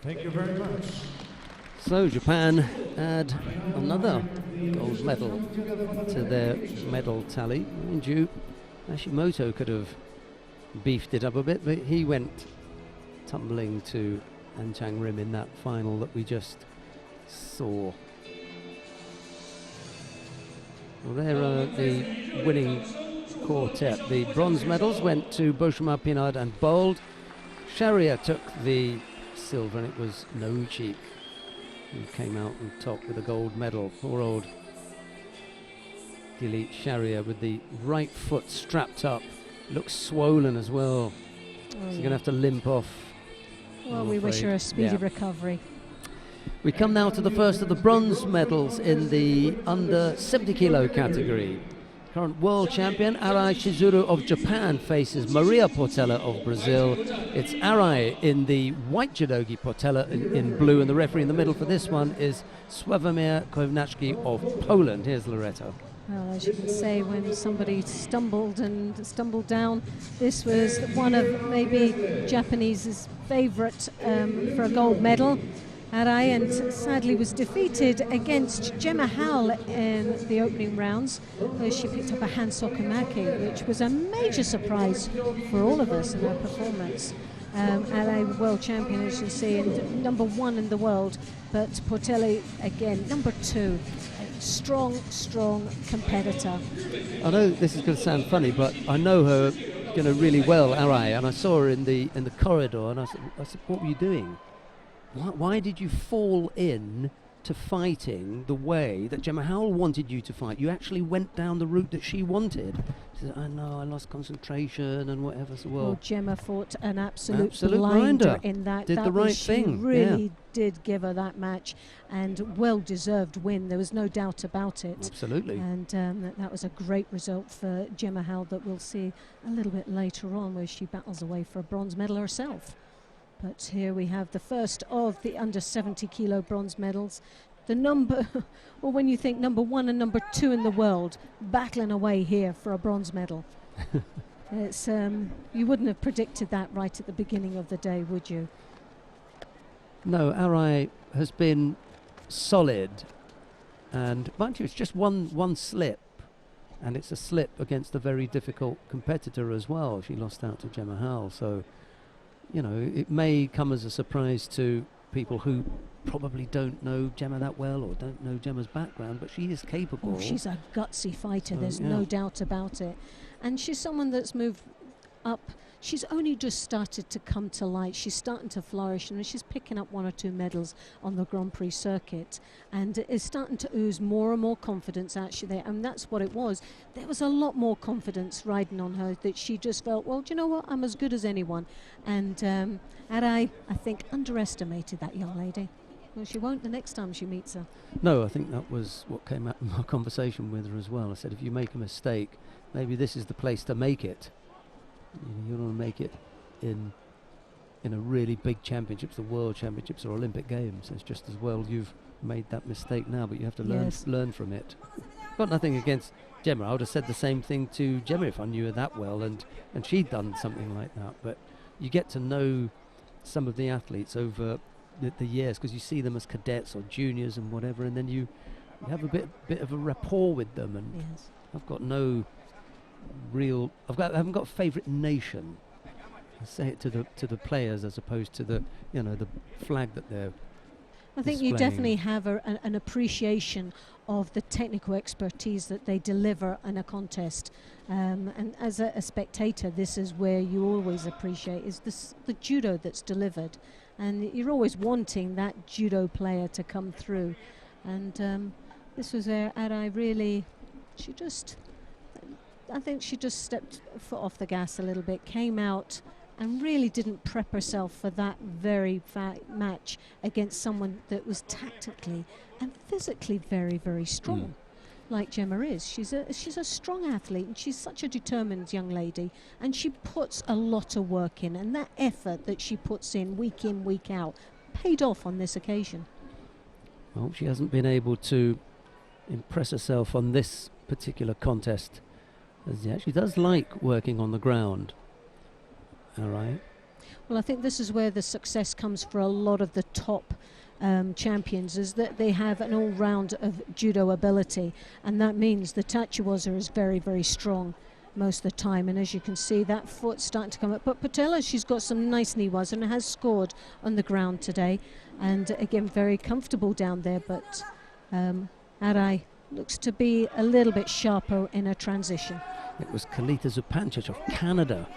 Thank you very much. So Japan add another gold medal to their medal tally. Mind you, Hashimoto could have beefed it up a bit, but he went tumbling to An Chang Rim in that final that we just saw. Well, there are the winning quartet. The bronze medals went to Beauchemin-Pinard and Bold. Sharia took the silver, and it was Nouchi who came out on top with a gold medal. Poor old Dilit Sharia with the right foot strapped up. Looks swollen as well. So you're going to have to limp off. Well, we wish her a speedy recovery. We come now to the first of the bronze medals in the under 70 kilo category. Current world champion Arai Shizuru of Japan faces Maria Portela of Brazil. It's Arai in the white judogi, Portela in blue, and the referee in the middle for this one is Sławomir Kownacki of Poland. Here's Loretta. Well, as you can say, when somebody stumbled down, this was one of maybe Japanese's favourite for a gold medal. Arai, and sadly was defeated against Gemma Howell in the opening rounds, where she picked up a Hansokamaki, which was a major surprise for all of us in her performance. Arai, world champion, as you see, and number 1 in the world, but Portela again number 2. A strong competitor. I know this is going to sound funny, but I know her really well, Arai, and I saw her in the corridor, and I said, what were you doing? Why did you fall in to fighting the way that Gemma Howell wanted you to fight? You actually went down the route that she wanted. She said, I know, I lost concentration and whatever. So, well, Gemma fought an absolute blinder in that. Did the right thing. She really did give her that match, and well-deserved win. There was no doubt about it. Absolutely. And that was a great result for Gemma Howell that we'll see a little bit later on, where she battles away for a bronze medal herself. But here we have the first of the under 70 kilo bronze medals. The number, well, when you think number 1 and number 2 in the world battling away here for a bronze medal. It's you wouldn't have predicted that right at the beginning of the day, would you? No, Arai has been solid, and mind you, it's just one slip, and it's a slip against a very difficult competitor as well. She lost out to Gemma Howell, so it may come as a surprise to people who probably don't know Gemma that well or don't know Gemma's background, but she is capable. Oh, she's a gutsy fighter, there's no doubt about it. And she's someone that's moved up. She's only just started to come to light. She's starting to flourish, and she's picking up 1 or 2 medals on the Grand Prix circuit, and is starting to ooze more and more confidence actually there. And that's what it was. There was a lot more confidence riding on her, that she just felt, well, do you know what, I'm as good as anyone. And Arai, I think, underestimated that young lady. Well, she won't the next time she meets her. No, I think that was what came out in my conversation with her as well. I said, if you make a mistake, maybe this is the place to make it. You don't want to make it in a really big championships, the World Championships or Olympic Games. It's just as well you've made that mistake now, but you have to learn from it. Got nothing against Gemma. I would have said the same thing to Gemma if I knew her that well, and she'd done something like that. But you get to know some of the athletes over the years, because you see them as cadets or juniors and whatever, and then you have a bit of a rapport with them. And I've got no real, I haven't got a favourite nation. I say it to the players as opposed to the the flag that they're I think displaying. You definitely have an appreciation of the technical expertise that they deliver in a contest, and as a spectator, this is where you always appreciate is the judo that's delivered, and you're always wanting that judo player to come through. And this was where Arai really, I think she just stepped foot off the gas a little bit, came out and really didn't prep herself for that very match against someone that was tactically and physically very, very strong, like Gemma is. She's a strong athlete, and she's such a determined young lady, and she puts a lot of work in, and that effort that she puts in, week out, paid off on this occasion. Well, she hasn't been able to impress herself on this particular contest, as she does like working on the ground. All right. Well, I think this is where the success comes for a lot of the top champions, is that they have an all-round of judo ability, and that means the tachiwaza is very, very strong most of the time. And as you can see, that foot's starting to come up. But Portela, she's got some nice niwaza and has scored on the ground today, and again, very comfortable down there. But Arai looks to be a little bit sharper in her transition. It was Kalita Zupancic of Canada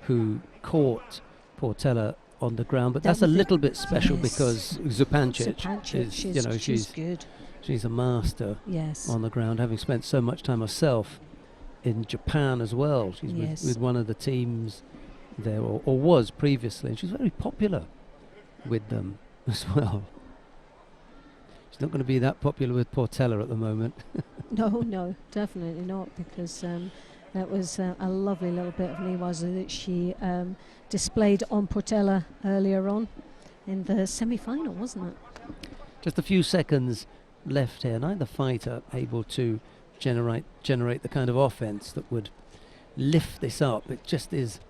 who caught Portela on the ground, but that's a little bit special because Zupancic is, you know, she's good. She's a master on the ground, having spent so much time herself in Japan as well. She's with one of the teams there, or was previously, and she's very popular with them as well. She's not going to be that popular with Portela at the moment. No, definitely not, because that was a lovely little bit of Niwaza that she displayed on Portela earlier on in the semi-final, wasn't it? Just a few seconds left here. Neither fighter able to generate the kind of offense that would lift this up. It just is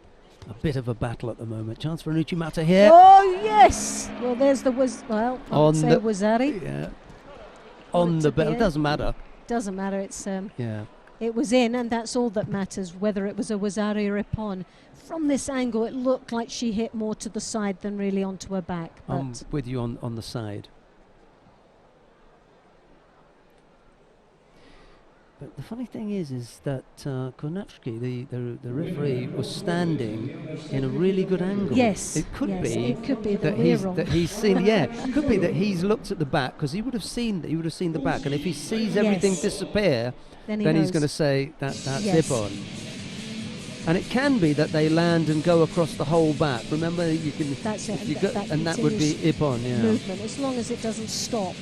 a bit of a battle at the moment. Chance for an Uchimata here. Oh yes! Well, there's the Wazari. Yeah. On the bell. Doesn't matter. Doesn't matter. It's It was in, and that's all that matters, whether it was a Wazari or a Ippon. From this angle, it looked like she hit more to the side than really onto her back. I'm with you on the side. But the funny thing is that Konachki, the referee, was standing in a really good angle. Yes, it could be that he's seen. Yeah, it could be that he's looked at the back, because he would have seen the back, and if he sees everything disappear, then he's going to say that's Ippon. And it can be that they land and go across the whole back. Remember, you can. That's it. And that would be Ippon. Yeah. Movement, as long as it doesn't stop.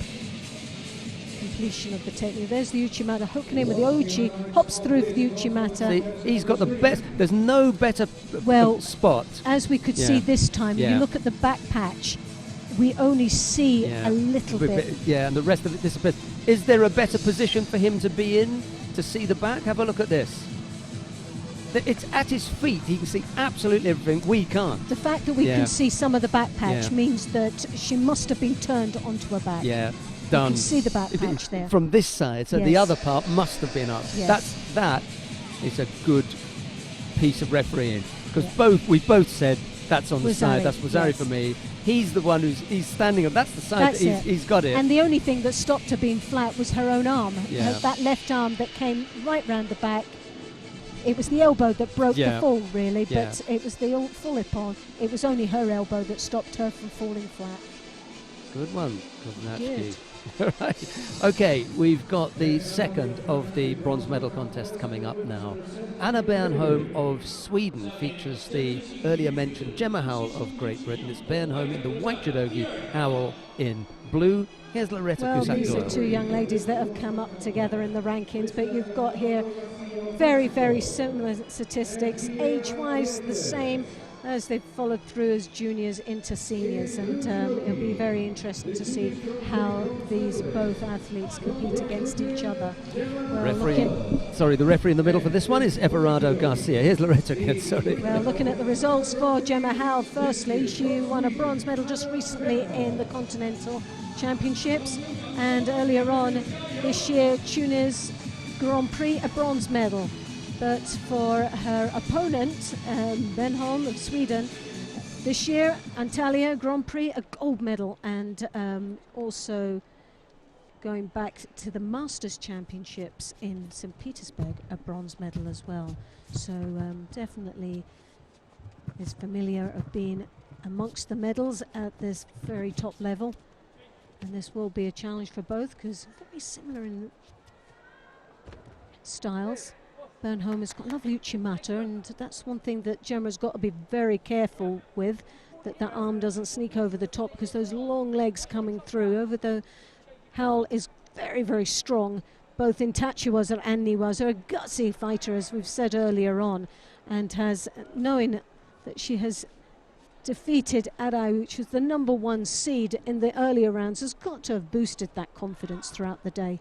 Completion of the technique. There's the Uchimata hooking in with the Ochi, hops through for the Uchimata. See, he's got the best. There's no better spot. As we could see this time, if you look at the back patch, we only see a little bit. Yeah, and the rest of it disappears. Is there a better position for him to be in to see the back? Have a look at this. It's at his feet. He can see absolutely everything. We can't. The fact that we can see some of the back patch means that she must have been turned onto her back. Yeah. Done. You can see the back patch there. From this side, so the other part must have been up. Yes. That is a good piece of refereeing, because we've both said that's on the side. That's Wazari for me. He's the one he's standing on. That's the side that he's got it. And the only thing that stopped her being flat was her own arm. Yeah. That left arm that came right round the back. It was the elbow that broke the fall, really, but it was the full Ippon. It was only her elbow that stopped her from falling flat. Good one, Kovnatski. Right. Okay, we've got the second of the bronze medal contest coming up now. Anna Bernholm of Sweden features the earlier mentioned Gemma Howell of Great Britain. It's Bernholm in the white judogi, Howell in blue. Here's Loretta Cusack-Doyle. These are two young ladies that have come up together in the rankings, but you've got here very, very similar statistics. Age-wise, the same as they've followed through as juniors into seniors, and it'll be very interesting to see how these both athletes compete against each other. The referee in the middle for this one is Everardo Garcia. Here's Loretta again, sorry. Well, looking at the results for Gemma Howell, firstly, she won a bronze medal just recently in the Continental Championships, and earlier on this year, Tunis Grand Prix, a bronze medal. But for her opponent, Bernholm of Sweden, this year, Antalya Grand Prix, a gold medal, and also going back to the Masters Championships in St. Petersburg, a bronze medal as well. So definitely is familiar of being amongst the medals at this very top level. And this will be a challenge for both, because very similar in styles. Bernholm has got lovely Uchimata, and that's one thing that Gemma's got to be very careful with, that arm doesn't sneak over the top, because those long legs coming through over the Howell is very, very strong, both in Tachiwaza and Niwaza, a gutsy fighter, as we've said earlier on, and has, knowing that she has defeated Arai, which was the #1 seed in the earlier rounds, has got to have boosted that confidence throughout the day.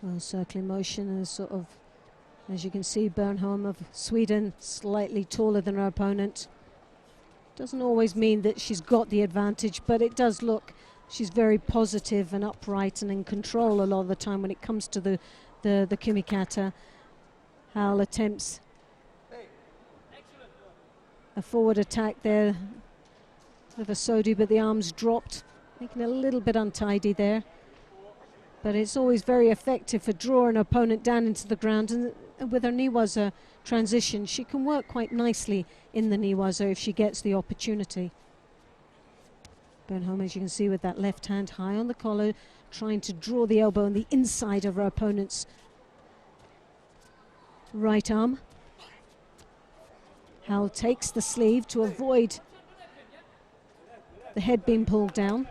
Well, circling motion is sort of, as you can see, Bernholm of Sweden slightly taller than her opponent. Doesn't always mean that she's got the advantage, but it does look she's very positive and upright and in control a lot of the time when it comes to the kumikata. Howell attempts a forward attack there of Asodi, but the arms dropped, making it a little bit untidy there. But it's always very effective for drawing an opponent down into the ground, and with her Niwaza transition, she can work quite nicely in the Niwaza if she gets the opportunity. Bernholm, as you can see, with that left hand high on the collar, trying to draw the elbow on the inside of her opponent's right arm. Howell takes the sleeve to avoid the head being pulled down.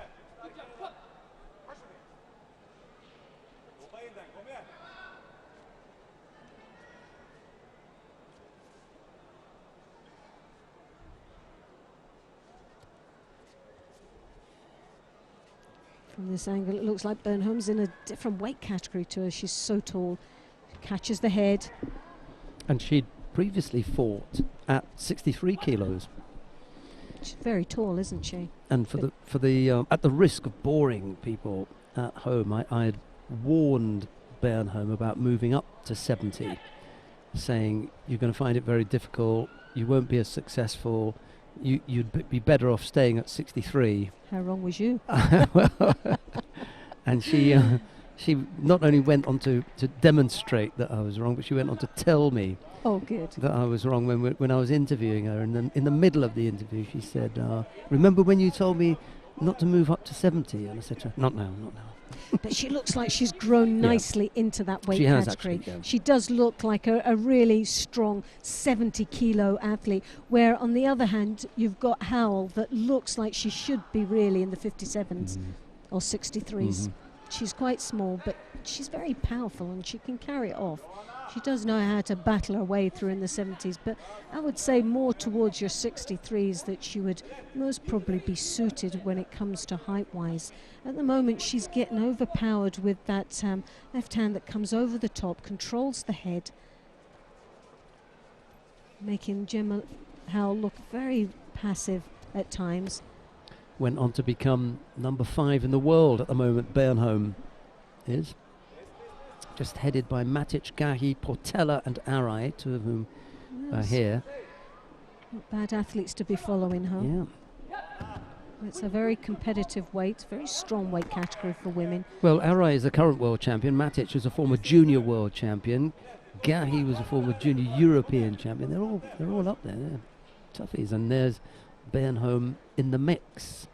From this angle, it looks like Bernholm's in a different weight category to her. She's so tall. She catches the head. And she'd previously fought at 63 kilos. She's very tall, isn't she? And at the risk of boring people at home, I had warned Bernholm about moving up to 70, saying you're going to find it very difficult. You won't be as successful. You'd be better off staying at 63. How wrong was you? And she not only went on to demonstrate that I was wrong, but she went on to tell me that I was wrong when I was interviewing her. And then in the middle of the interview, she said, remember when you told me not to move up to 70? And I said to her, not now. But she looks like she's grown nicely into that weight she has category. actually, yeah. She does look like a really strong 70-kilo athlete, where on the other hand, you've got Howell that looks like she should be really in the 57s or 63s. She's quite small, but she's very powerful and she can carry it off. She does know how to battle her way through in the 70s, but I would say more towards your 63s that she would most probably be suited when it comes to height-wise. At the moment, she's getting overpowered with that left hand that comes over the top, controls the head, making Gemma Howell look very passive at times. Went on to become number 5 in the world at the moment, Bernholm is. Just headed by Matic, Gahi, Portela and Arai, two of whom are here. Not bad athletes to be following her. Yeah. It's a very competitive weight, very strong weight category for women. Well, Arai is the current world champion. Matic was a former junior world champion. Gahi was a former junior European champion. They're all up there. They're toughies. And there's Bernholm in the mix.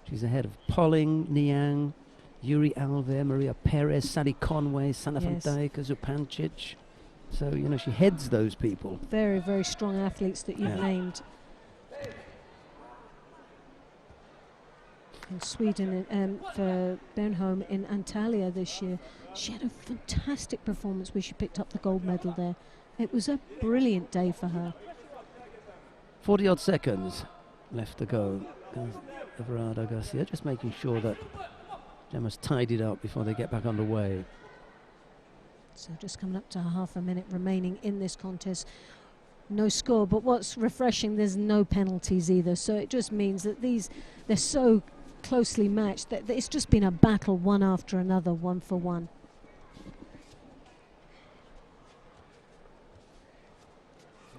She's ahead of Polling, Niang, Yuri Alve, Maria Perez, Sally Conway, Sana van Dijk, Zupancic. So, she heads those people. Very, very strong athletes that you've named. In Sweden, for Bernholm in Antalya this year, she had a fantastic performance where she picked up the gold medal there. It was a brilliant day for her. 40-odd seconds left to go. Everardo Garcia just making sure that Gemma's tidied up before they get back underway. So just coming up to half a minute remaining in this contest. No score, but what's refreshing, there's no penalties either. So it just means that they're so closely matched that it's just been a battle one after another, one for one.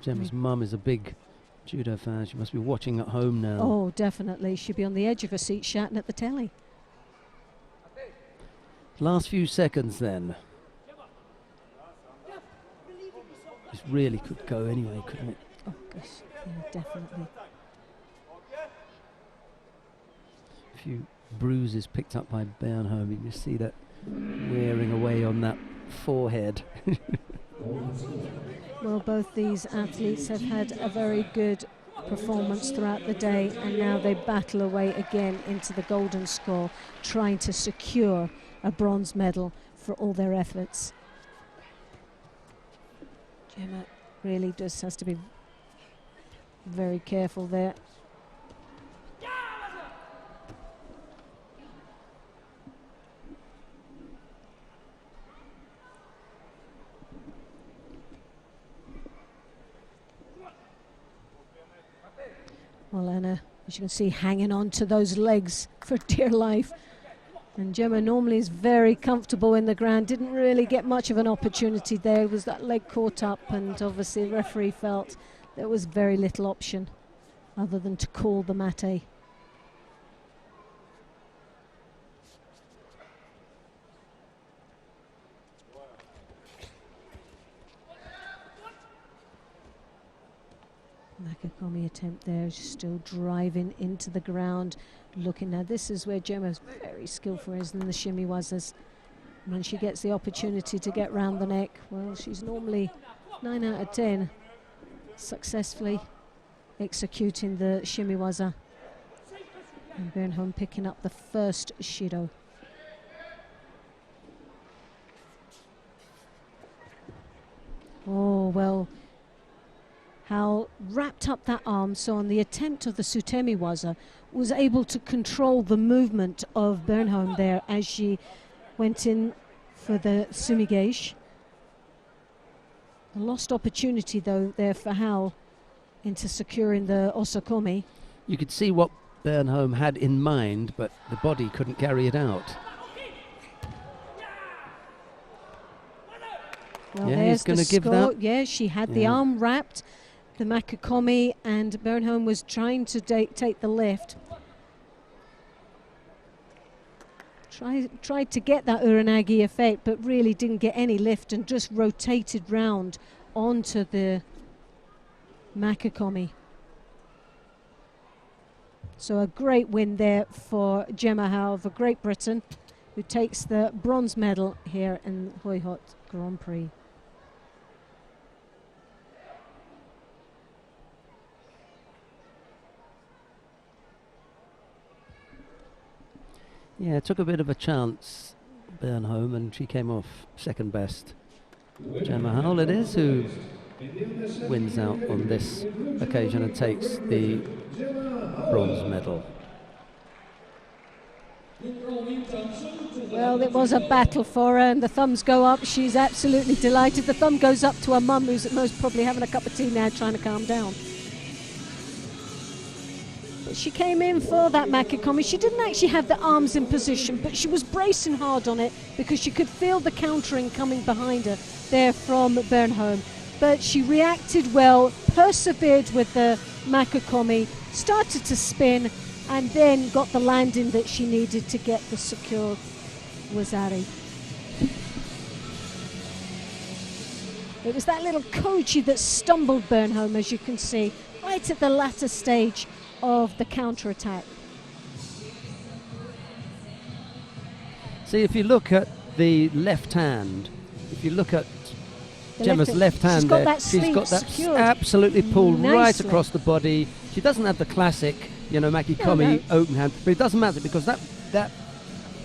Gemma's mum is a big judo fan. She must be watching at home now. Oh, definitely. She'd be on the edge of her seat shouting at the telly. Last few seconds then. This really could go anyway, couldn't it? Oh, gosh. Yeah, definitely. A few bruises picked up by Bernholm. You can see that wearing away on that forehead. Well, both these athletes have had a very good performance throughout the day, and now they battle away again into the golden score, trying to secure a bronze medal for all their efforts. Gemma really just has to be very careful there. Well, Anna, as you can see, hanging on to those legs for dear life. And Gemma normally is very comfortable in the ground, didn't really get much of an opportunity there. Was that leg caught up, and obviously the referee felt there was very little option. other than to call the mate. Makikomi attempt there, still driving into the ground, looking. Now this is where Gemma's very skillful is in the shimmy wazas. When she gets the opportunity to get round the neck, well, she's normally 9 out of 10 successfully executing the shimmy waza. And Bernholm picking up the first Shido. Oh, well, how wrapped up that arm. So on the attempt of the Sutemi waza, was able to control the movement of Bernholm there as she went in for the Sumigeish. A lost opportunity though there for Hal into securing the Osakomi. You could see what Bernholm had in mind, but the body couldn't carry it out. Well, Yeah, he's going to give that. Yeah, she had the arm wrapped, the Makikomi, and Bernholm was trying to take the lift. Tried to get that Uranagi effect, but really didn't get any lift and just rotated round onto the Makikomi. So a great win there for Gemma Howe of Great Britain, who takes the bronze medal here in Hohhot Grand Prix. Yeah, took a bit of a chance, Bernholm, and she came off second best. Gemma Howell it is who wins out on this occasion and takes the bronze medal. Well, it was a battle for her, and the thumbs go up. She's absolutely delighted. The thumb goes up to her mum, who's at most probably having a cup of tea now, trying to calm down. But she came in for that Makikomi. She didn't actually have the arms in position, but she was bracing hard on it because she could feel the countering coming behind her there from Bernholm. But she reacted well, persevered with the Makikomi, started to spin, and then got the landing that she needed to get the secure Wazari. It was that little Koji that stumbled Bernholm, as you can see, right at the latter stage of the counter-attack. See, if you look at the left hand, if you look at Gemma's left hand she's got there, that she's got that secured absolutely pulled right nicely across the body. She doesn't have the classic, Makikomi open hand, but it doesn't matter because that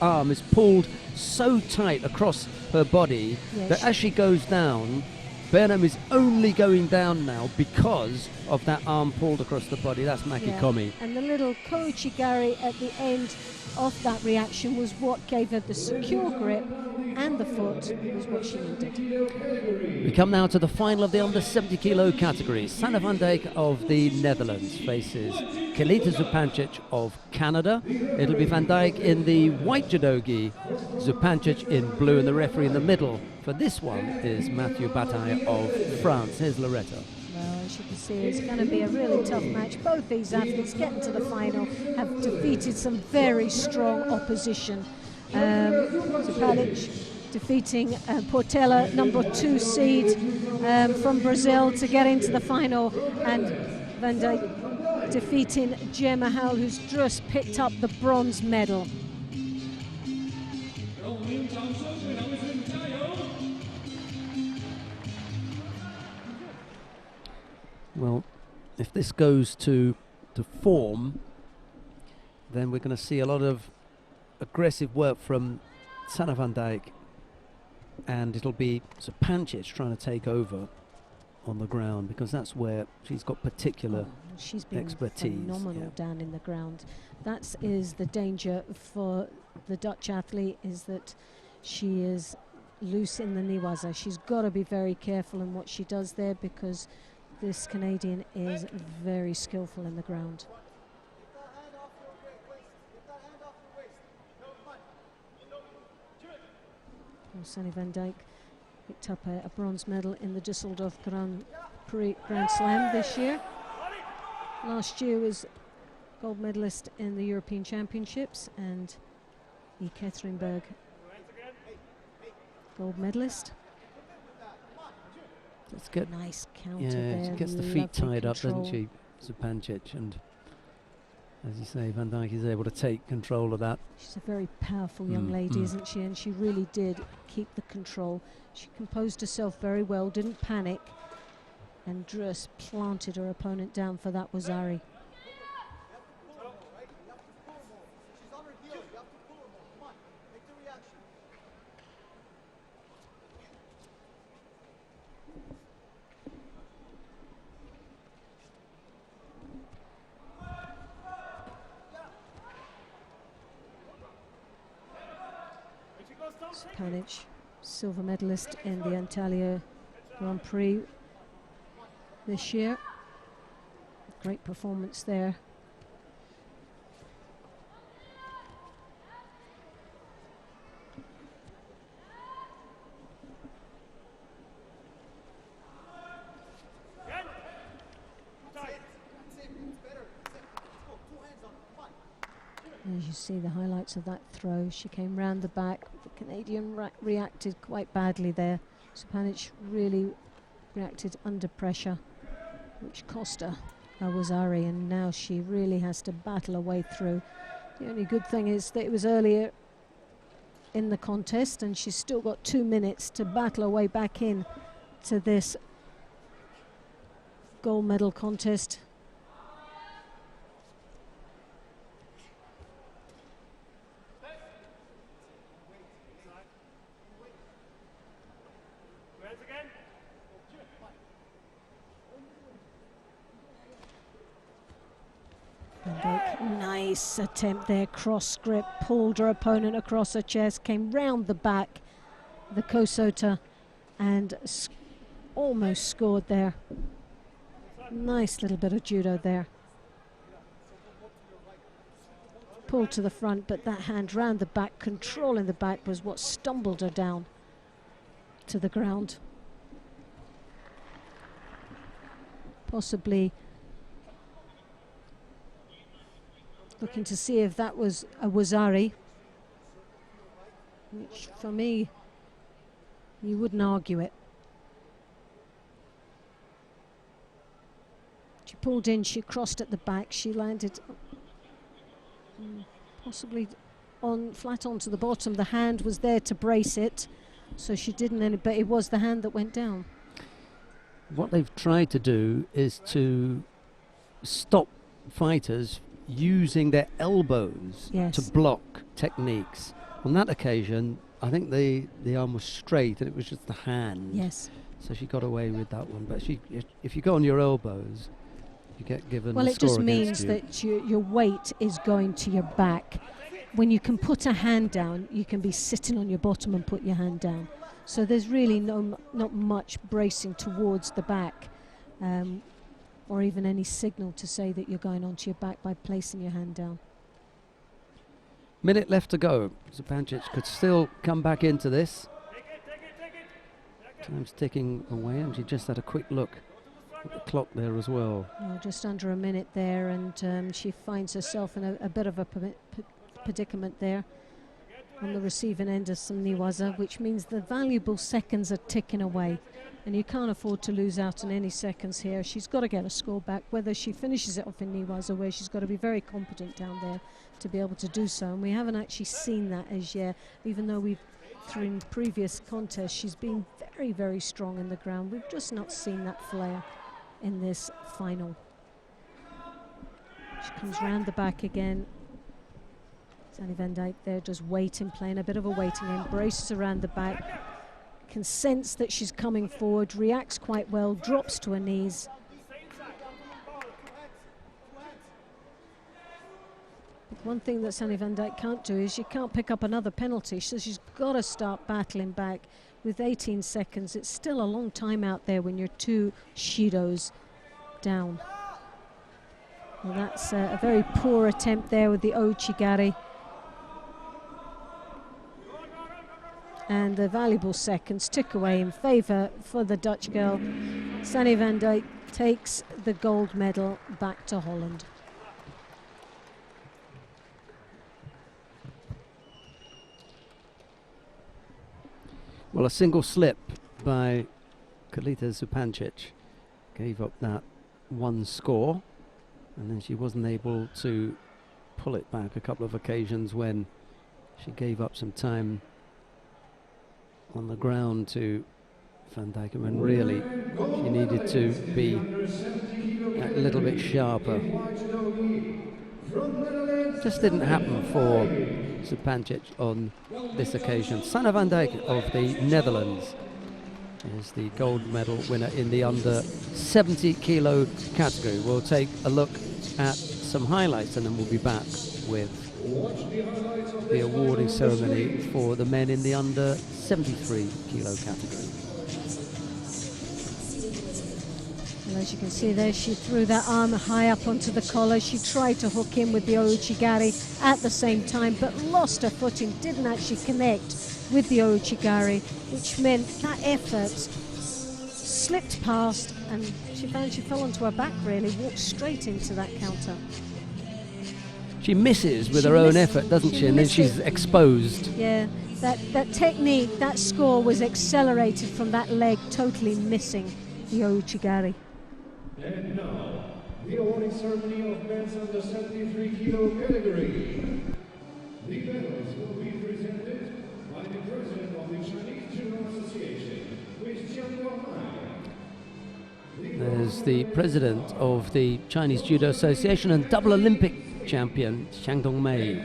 arm is pulled so tight across her body that as she goes down, Bernholm is only going down now because of that arm pulled across the body. That's Makikomi. Yeah. And the little Koichigari at the end of that reaction was what gave her the secure grip, and the foot was what she needed. We come now to the final of the under 70 kilo category. Sanne van Dijk of the Netherlands faces Kelita Zupancic of Canada. It'll be Van Dijk in the white judogi, Zupancic in blue, and the referee in the middle for this one is Mathieu Bataille of France. Here's Loretta. Well, as you can see, it's going to be a really tough match. Both these athletes getting to the final have defeated some very strong opposition. Zupancic defeating Portela, number 2 seed from Brazil, to get into the final, and Van Dijk defeating Gemma Howell, who's just picked up the bronze medal. Well, if this goes to form, then we're going to see a lot of aggressive work from Sanne van Dijk, and it'll be Zupancic trying to take over on the ground because that's where she's got particular she's been expertise. Phenomenal down in the ground. That is the danger for the Dutch athlete, is that she is loose in the niwaza. She's got to be very careful in what she does there because this Canadian is very skillful in the ground. Well, Sanne van Dijk picked up a bronze medal in the Düsseldorf Grand Slam this year. last year was gold medalist in the European Championships, and Ekaterinburg gold medalist. Let's get Nice counter yeah, there. she gets the feet tied up, doesn't she, Zupancic? And as you say, Van Dijk is able to take control of that. She's a very powerful young lady, isn't she? And she really did keep the control. She composed herself very well, didn't panic, and just planted her opponent down for that Wazari. Panic, silver medalist in the Antalya Grand Prix this year. Great performance there. As you see the highlights of that throw, she came round the back. The Canadian reacted quite badly there. Zupancic really reacted under pressure, which cost her Wazari, and now she really has to battle her way through. The only good thing is that it was earlier in the contest, and she's still got 2 minutes to battle her way back in to this gold medal contest. Nice attempt there, cross grip, pulled her opponent across her chest, came round the back, the Kosota, and almost scored there. Nice little bit of judo there. Pulled to the front, but that hand round the back, controlling the back, was what stumbled her down to the ground. Possibly looking to see if that was a Wazari, which for me, you wouldn't argue it. She pulled in, she crossed at the back, she landed possibly flat onto the bottom. The hand was there to brace it, so she didn't, but it was the hand that went down. What they've tried to do is to stop fighters using their elbows to block techniques. On that occasion, I think the arm was straight and it was just the hand. Yes. So she got away with that one. But if you go on your elbows, you get given well, a it score just against means that your weight is going to your back. When you can put a hand down, you can be sitting on your bottom and put your hand down. So there's really not much bracing towards the back. Or even any signal to say that you're going onto your back by placing your hand down. Minute left to go. Zupancic could still come back into this. Time's ticking away, and she just had a quick look at the clock there as well. Oh, just under a minute there, and she finds herself in a bit of a predicament there on the receiving end of some Niwaza, which means the valuable seconds are ticking away. And you can't afford to lose out on any seconds here. She's got to get a score back, whether she finishes it off in Niwaza, where she's got to be very competent down there to be able to do so. And we haven't actually seen that as yet, even though through previous contests, she's been very, very strong in the ground. We've just not seen that flair in this final. She comes round the back again. Zanny Van Dijk there just waiting, playing a bit of a waiting game, braces around the back. Can sense that she's coming forward, reacts quite well, drops to her knees. But one thing that Zanny Van Dijk can't do is she can't pick up another penalty, so she's got to start battling back with 18 seconds. It's still a long time out there when you're 2 Shidos down. Well, that's a very poor attempt there with the Ochigari. and the valuable seconds took away in favour for the Dutch girl. Sanne van Dijk takes the gold medal back to Holland. Well, a single slip by Kalita Zupancic gave up that one score, and then she wasn't able to pull it back a couple of occasions when she gave up some time on the ground to Van Dijk, when really she needed to be a little bit sharper. Just didn't happen for Zupancic on this occasion. Sanne van Dijk of the Netherlands is the gold medal winner in the under 70 kilo category. We'll take a look at some highlights and then we'll be back with the awarding ceremony for the men in the under 73 kilo category. Well, as you can see there, she threw that arm high up onto the collar. She tried to hook in with the Ouchigari at the same time, but lost her footing, didn't actually connect with the Ouchigari, which meant that effort slipped past and she found she fell onto her back, really, walked straight into that counter. She misses with her own effort, doesn't she? And then she's exposed. Yeah, that technique, that score was accelerated from that leg totally missing the Ouchigari. And now, the awarding ceremony of men's under 73 kilo category. The medals will be presented by the president of the Chinese Judo Association, Ms. Jiang Guohai. There's the president of the Chinese Judo Association and double Olympic champion, Xiang Dongmei.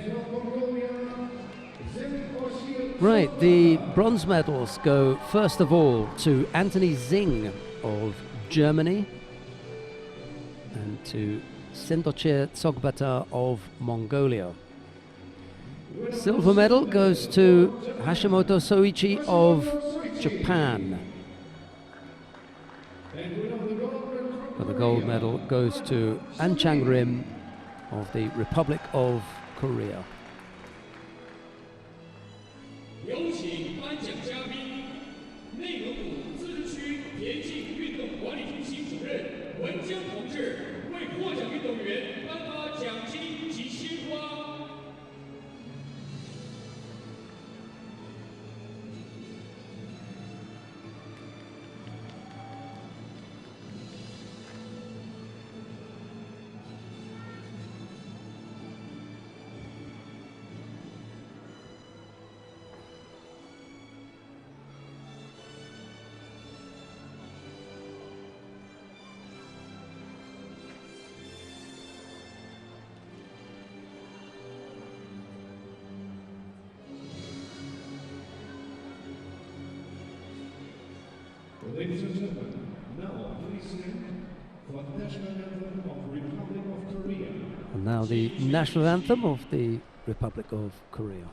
Right, the bronze medals go first of all to Anthony Xing of Germany and to Sendoche Tsogbata of Mongolia. Silver medal goes to Hashimoto Soichi of Japan. But the gold medal goes to An Chang Rim of the Republic of Korea. 有请颁奖嘉宾，内蒙古自治区田径运动管理中心主任文江同志为获奖运动员颁发奖金及鲜花。 Ladies and gentlemen, now please stand for the national anthem of the Republic of Korea. And now the national anthem of the Republic of Korea.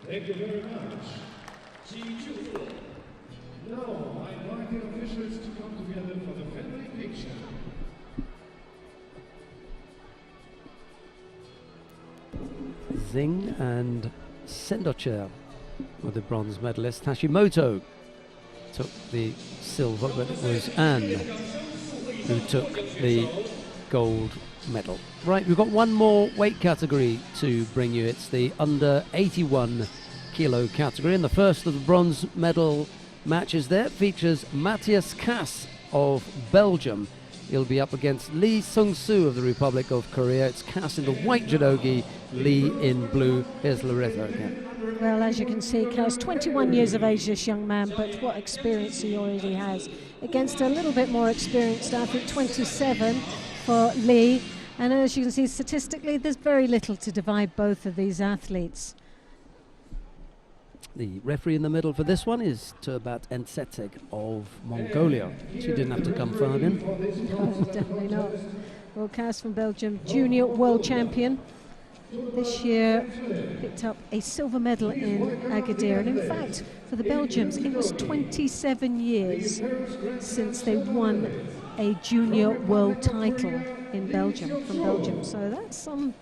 Thank you very much. Now, I invite the officials to come together for the family picture. Xing and Sendoche were the bronze medalists. Hashimoto took the silver, but it was Anne who took the gold medal. Right, we've got one more weight category to bring you. It's the under 81 kilo category, and the first of the bronze medal matches there features Matthias Kass of Belgium He'll be up against Lee Sung-soo of the Republic of Korea. It's Cass in the white judogi, Lee in blue. Here's Larissa again. Well, as you can see, Cass, 21 years of age, this young man, but what experience he already has. Against a little bit more experienced athlete, 27 for Lee. And as you can see, statistically, there's very little to divide both of these athletes. The referee in the middle for this one is Turbat Entsetek of Mongolia. She didn't have to come far in. No, definitely not. Well, Cass from Belgium, junior world champion. This year picked up a silver medal in Agadir. And in fact, for the Belgians, it was 27 years since they won a junior world title in Belgium, from Belgium. So that's some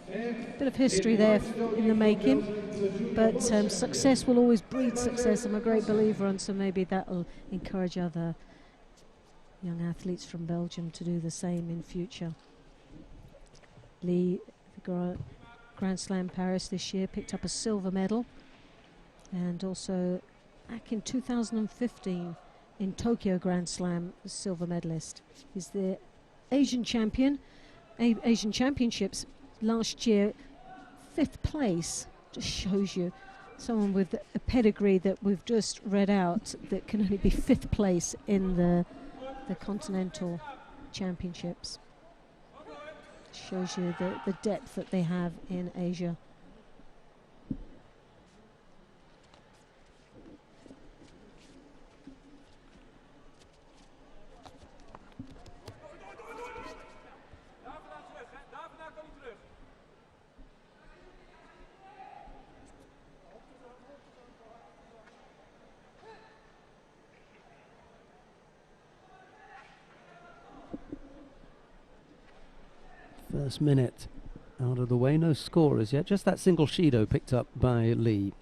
bit of history there in the making. But success will always breed success. I'm a great believer on, so maybe that will encourage other young athletes from Belgium to do the same in future. Lee, Grand Slam Paris this year, picked up a silver medal, and also back in 2015 in Tokyo Grand Slam, a silver medalist. He's the Asian champion, Asian Championships last year, 5th place. Just shows you someone with a pedigree that we've just read out that can only be 5th place in the Continental Championships. Shows you the depth that they have in Asia. First minute out of the way, no score as yet, just that single Shido picked up by Lee.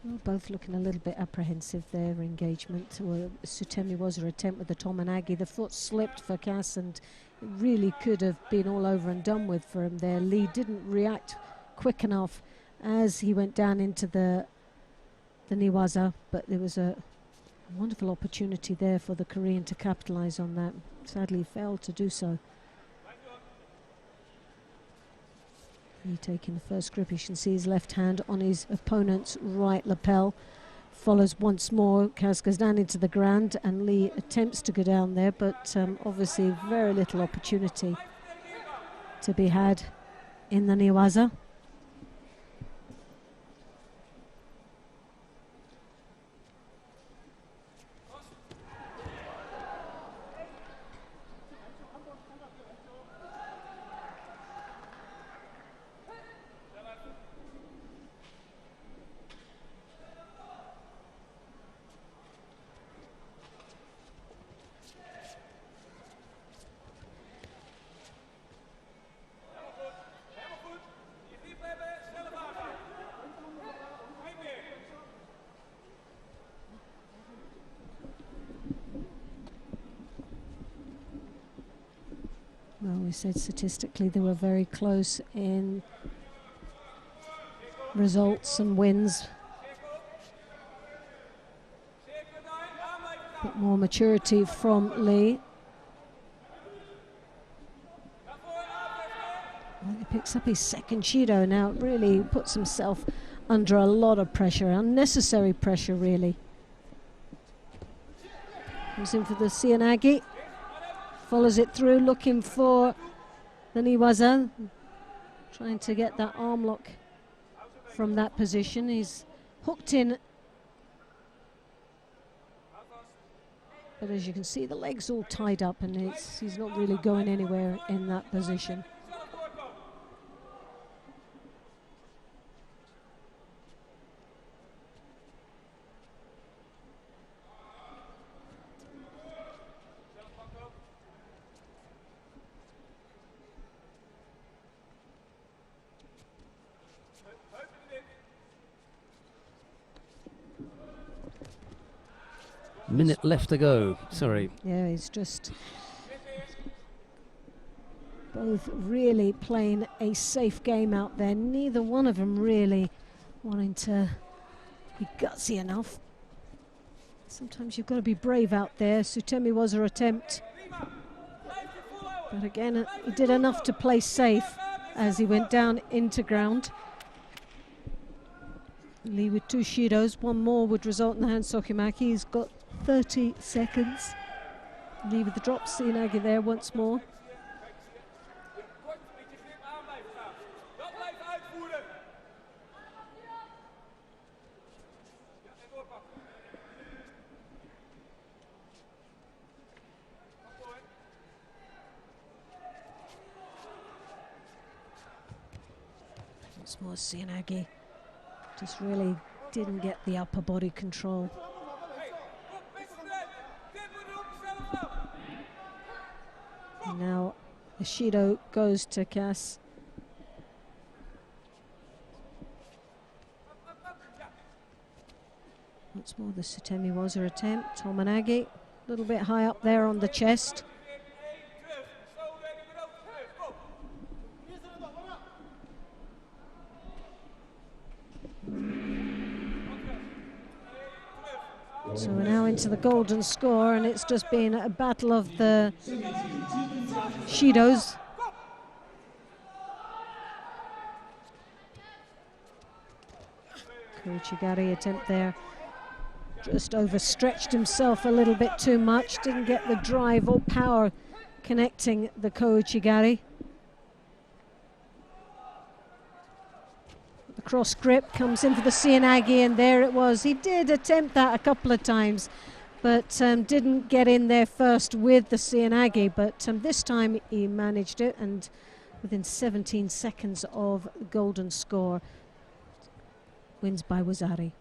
Well, both looking a little bit apprehensive, their engagement. Well, Sutemi was her attempt with the Tomonagi. The foot slipped for Cass and it really could have been all over and done with for him there. Lee didn't react quick enough as he went down into the Niwaza, but there was a wonderful opportunity there for the Korean to capitalize on that. Sadly failed to do so. He taking the first grip. You can see his left hand on his opponent's right lapel. Follows once more. Cass goes down into the ground and Lee attempts to go down there, but obviously very little opportunity to be had in the Niwaza. Well, we said statistically they were very close in results and wins. Bit more maturity from Lee. Well, he picks up his second Shido now. Really puts himself under a lot of pressure, unnecessary pressure really. Comes in for the Seoinage. Follows it through, looking for the Niwaza, trying to get that arm lock from that position. He's hooked in, but as you can see, the leg's all tied up and he's not really going anywhere in that position. Minute left to go, sorry. Yeah, he's just both really playing a safe game out there. Neither one of them really wanting to be gutsy enough. Sometimes you've got to be brave out there. Sutemi was her attempt But again, he did enough to play safe as he went down into ground. Lee with 2 shidos, 1 more would result in the hand sokimaki. He's got 30 seconds. Lee with the drop seoinage there once more. Once more seoinage. Just really didn't get the upper body control. And now the shido goes to Cass. Once more the Sutemi Waza attempt. Tomonagi, a little bit high up there on the chest. So we're now into the golden score, and it's just been a battle of the shidos. Kouchigari attempt there, just overstretched himself a little bit too much, didn't get the drive or power connecting the Kouchigari. The cross grip comes in for the seoinage, and there it was. He did attempt that a couple of times, but didn't get in there first with the seoinage, but this time he managed it, and within 17 seconds of the golden score, wins by Wazari.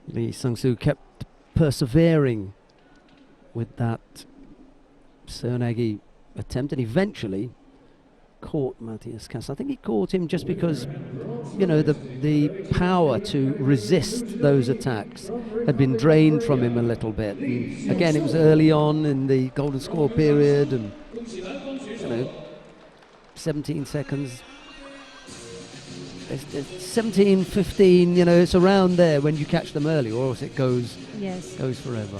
Lee Sung-soo kept persevering with that seoinage attempt, and eventually caught Matthias Cass. I think he caught him just because, you know, the power to resist those attacks had been drained from him a little bit. And again, it was early on in the golden score period, and, you know, 17 seconds. 17, 15, you know, it's around there when you catch them early, or else it goes forever.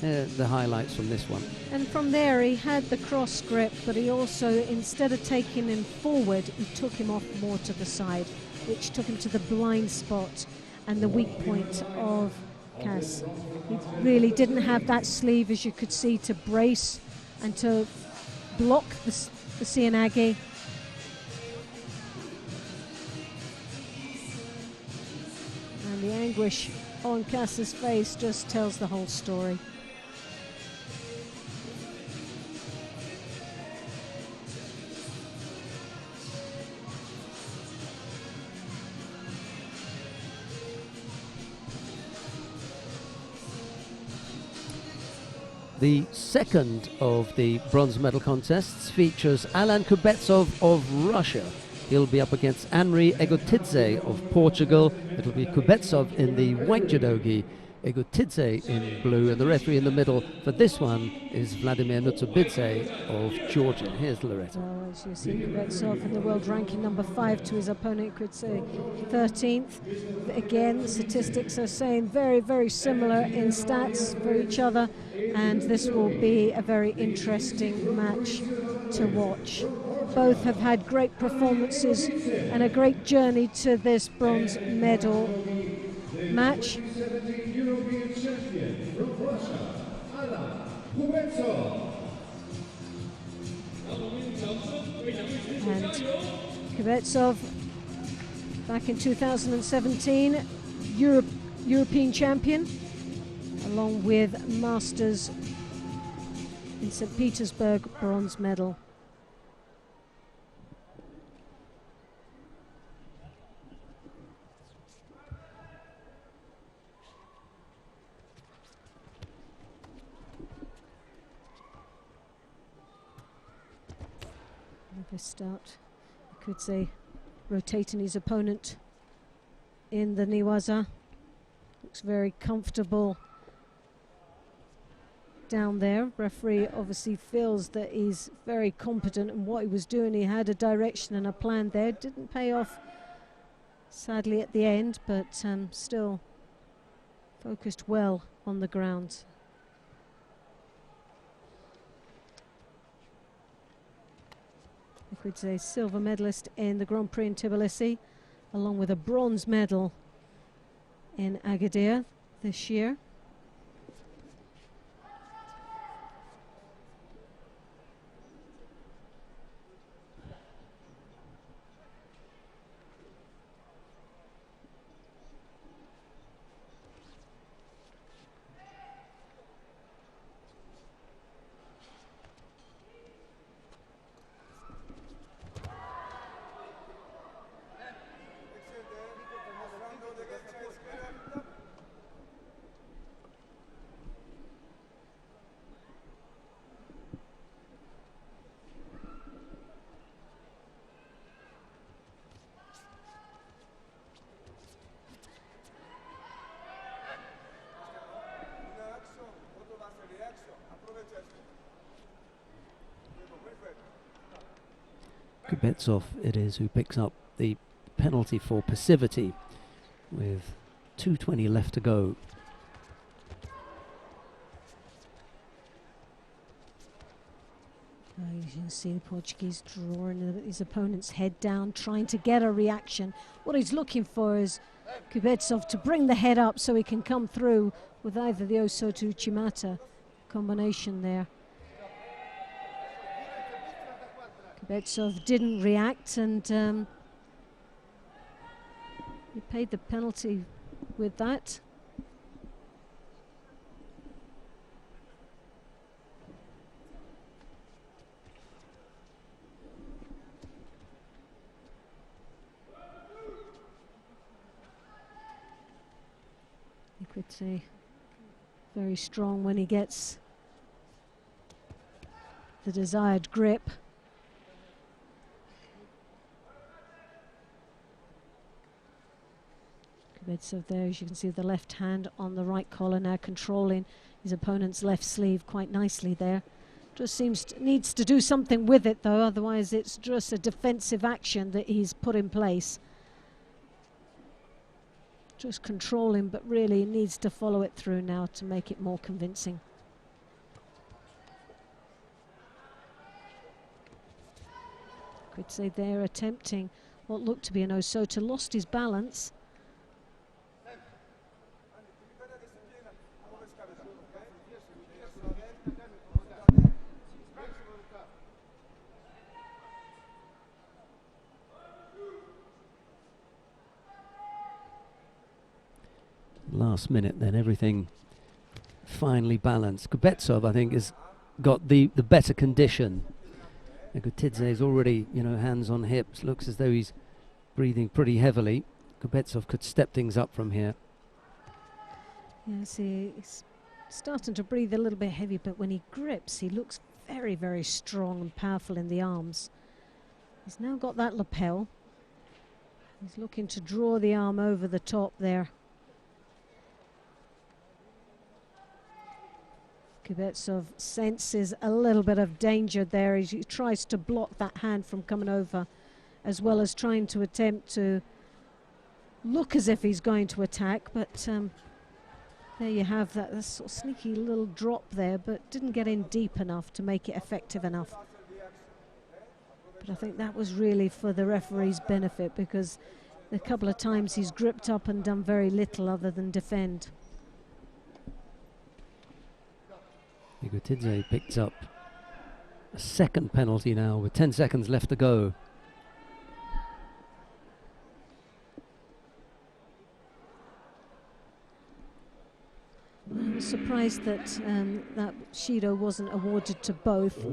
The highlights from this one. And from there he had the cross grip, but he also, instead of taking him forward, he took him off more to the side, which took him to the blind spot and the weak point of Cass. He really didn't have that sleeve, as you could see, to brace and to block the seoinage. And the anguish on Cass's face just tells the whole story. The second of the bronze medal contests features Alan Kubetsov of Russia. He'll be up against Henri Egotidze of Portugal. It'll be Kubetsov in the white judogi, Egotidze in blue, and the referee in the middle for this one is Vladimir Nutsubidze of Georgia. Here's Loretta. Well, as you see, Kubetsov in the world ranking number 5 to his opponent, could say 13th. Again, the statistics are saying very, very similar in stats for each other, and this will be a very interesting match to watch. Both have had great performances and a great journey to this bronze medal match. European champion from Russia, Alan Kubetsov. And Kubetsov, back in 2017, European champion, along with Masters in St. Petersburg bronze medal. Start, I could say, rotating his opponent in the Niwaza. Looks very comfortable down there. Referee obviously feels that he's very competent in what he was doing. He had a direction and a plan there. Didn't pay off, sadly, at the end, but still focused well on the ground. Ekwidze, silver medalist in the Grand Prix in Tbilisi, along with a bronze medal in Agadir this year. Kubetsov it is who picks up the penalty for passivity with 2:20 left to go. You can see the Portuguese drawing his opponent's head down, trying to get a reaction. What he's looking for is Kubetsov to bring the head up so he can come through with either the Hohhot or Uchimata combination there. Kubetsov didn't react, and he paid the penalty with that. You could say very strong when he gets the desired grip. Kubetsov there, as you can see, the left hand on the right collar, now controlling his opponent's left sleeve quite nicely there. Just needs to do something with it though, otherwise it's just a defensive action that he's put in place. Just controlling, but really needs to follow it through now to make it more convincing. Could say they're attempting what looked to be an Hohhot, lost his balance. Last minute then, everything finally balanced. Kubetsov, I think, has got the better condition. Ekwidze is already, hands on hips, looks as though he's breathing pretty heavily. Kubetsov could step things up from here. Yeah, see, he's starting to breathe a little bit heavy, but when he grips, he looks very, very strong and powerful in the arms. He's now got that lapel. He's looking to draw the arm over the top there. Kubetsov senses a little bit of danger there as he tries to block that hand from coming over, as well as trying to attempt to look as if he's going to attack, but there you have that sort of sneaky little drop there, but didn't get in deep enough to make it effective enough. But I think that was really for the referee's benefit, because a couple of times he's gripped up and done very little other than defend. Ekwidze picked up a second penalty now with 10 seconds left to go. I'm surprised that that Shido wasn't awarded to both,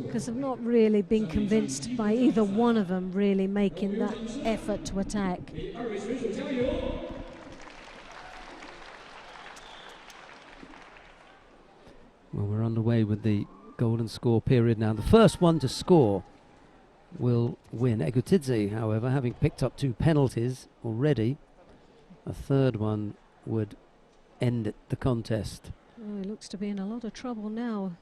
because I've not really been convinced by either one of them really making that effort to attack. Well, we're underway with the golden score period now. The first one to score will win. Ekwidze, however, having picked up 2 penalties already, a third one would end the contest. Oh, he looks to be in a lot of trouble now.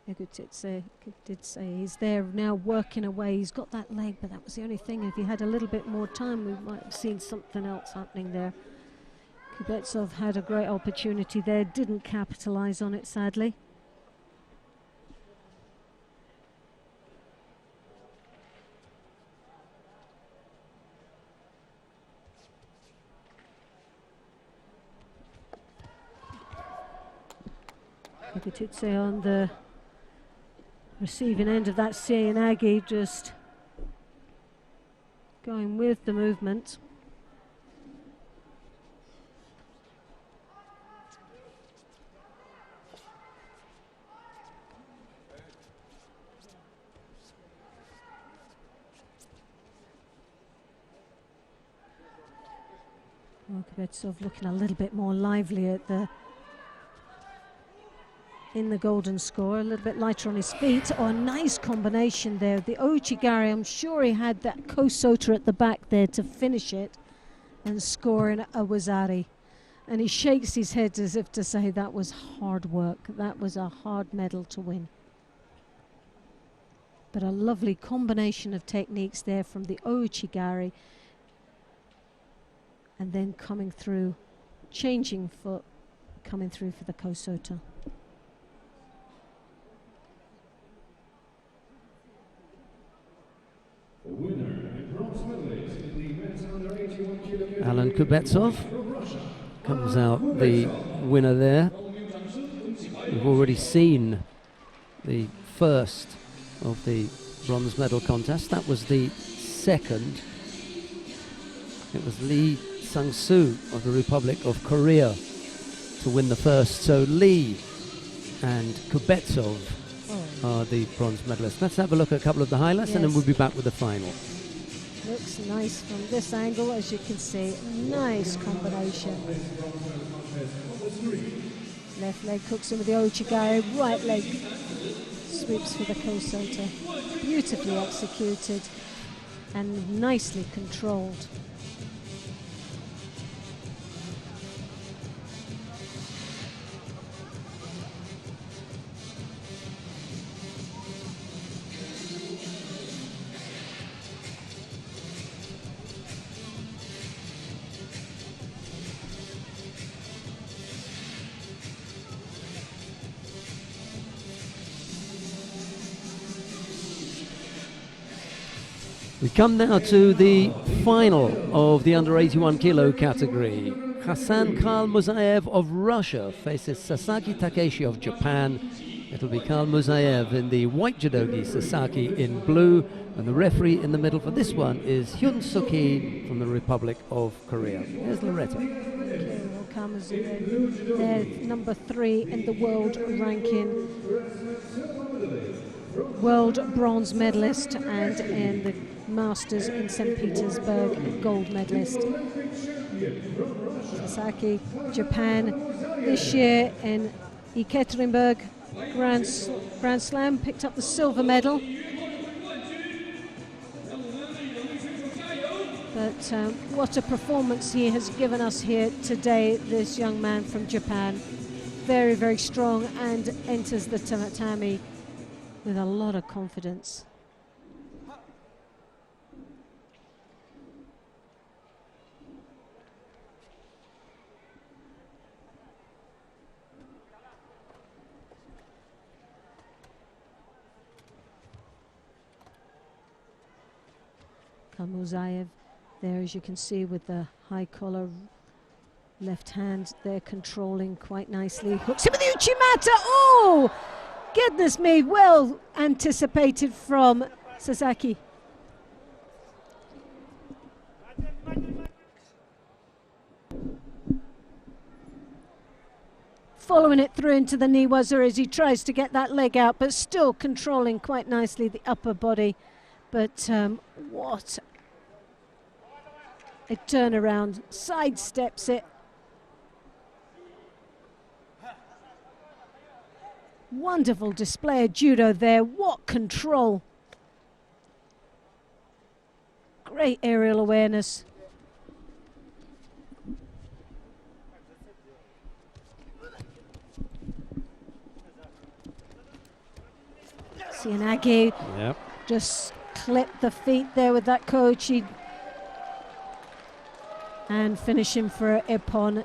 Egutitse did say he's there now working away. He's got that leg, but that was the only thing. If he had a little bit more time, we might have seen something else happening there. Kubetsov had a great opportunity there, didn't capitalize on it, sadly. Egutitse on the receiving end of that Seoinage, just going with the movement. Well, Kubetsov looking a little bit more lively at the in the golden score, a little bit lighter on his feet. Oh, a nice combination there. The Ouchigari, I'm sure he had that Kosota at the back there to finish it and score in a Wazari. And he shakes his head as if to say that was hard work. That was a hard medal to win. But a lovely combination of techniques there from the Ouchigari. And then coming through, changing foot, coming through for the Kosota. Alan Kubetsov comes out the winner there. We've already seen the first of the bronze medal contest. That was the second. It was Lee Sang-soo of the Republic of Korea to win the first. So Lee and Kubetsov are the bronze medalists. Let's have a look at a couple of the highlights, and then we'll be back with the final. Looks nice from this angle, as you can see. Nice combination. Left leg hooks in with the Ouchigari, right leg sweeps for the Kosota. Beautifully executed and nicely controlled. We come now to the final of the under 81 kilo category. Hassan Khalmuzaev of Russia faces Sasaki Takeshi of Japan. It'll be Khalmuzaev in the white judogi, Sasaki in blue, and the referee in the middle for this one is Hyun Suk-hee from the Republic of Korea. Here's Loretta. Khalmuzaev, they're number 3 in the world ranking. World bronze medalist, and in the Masters in St. Petersburg, gold medalist. Sasaki, Japan, this year in Ekaterinburg Grand Slam, picked up the silver medal. But what a performance he has given us here today, this young man from Japan. Very, very strong, and enters the tatami with a lot of confidence. Khalmuzaev there, as you can see, with the high collar, left hand there, controlling quite nicely. Hooks him with the Uchimata. Oh! Goodness me, well anticipated from Sasaki. Following it through into the knee waza as he tries to get that leg out, but still controlling quite nicely the upper body. But what a turnaround, sidesteps it. Wonderful display of judo there. What control. Great aerial awareness. Tianagi Yep. just clipped the feet there with that kochi and finishing for Ippon.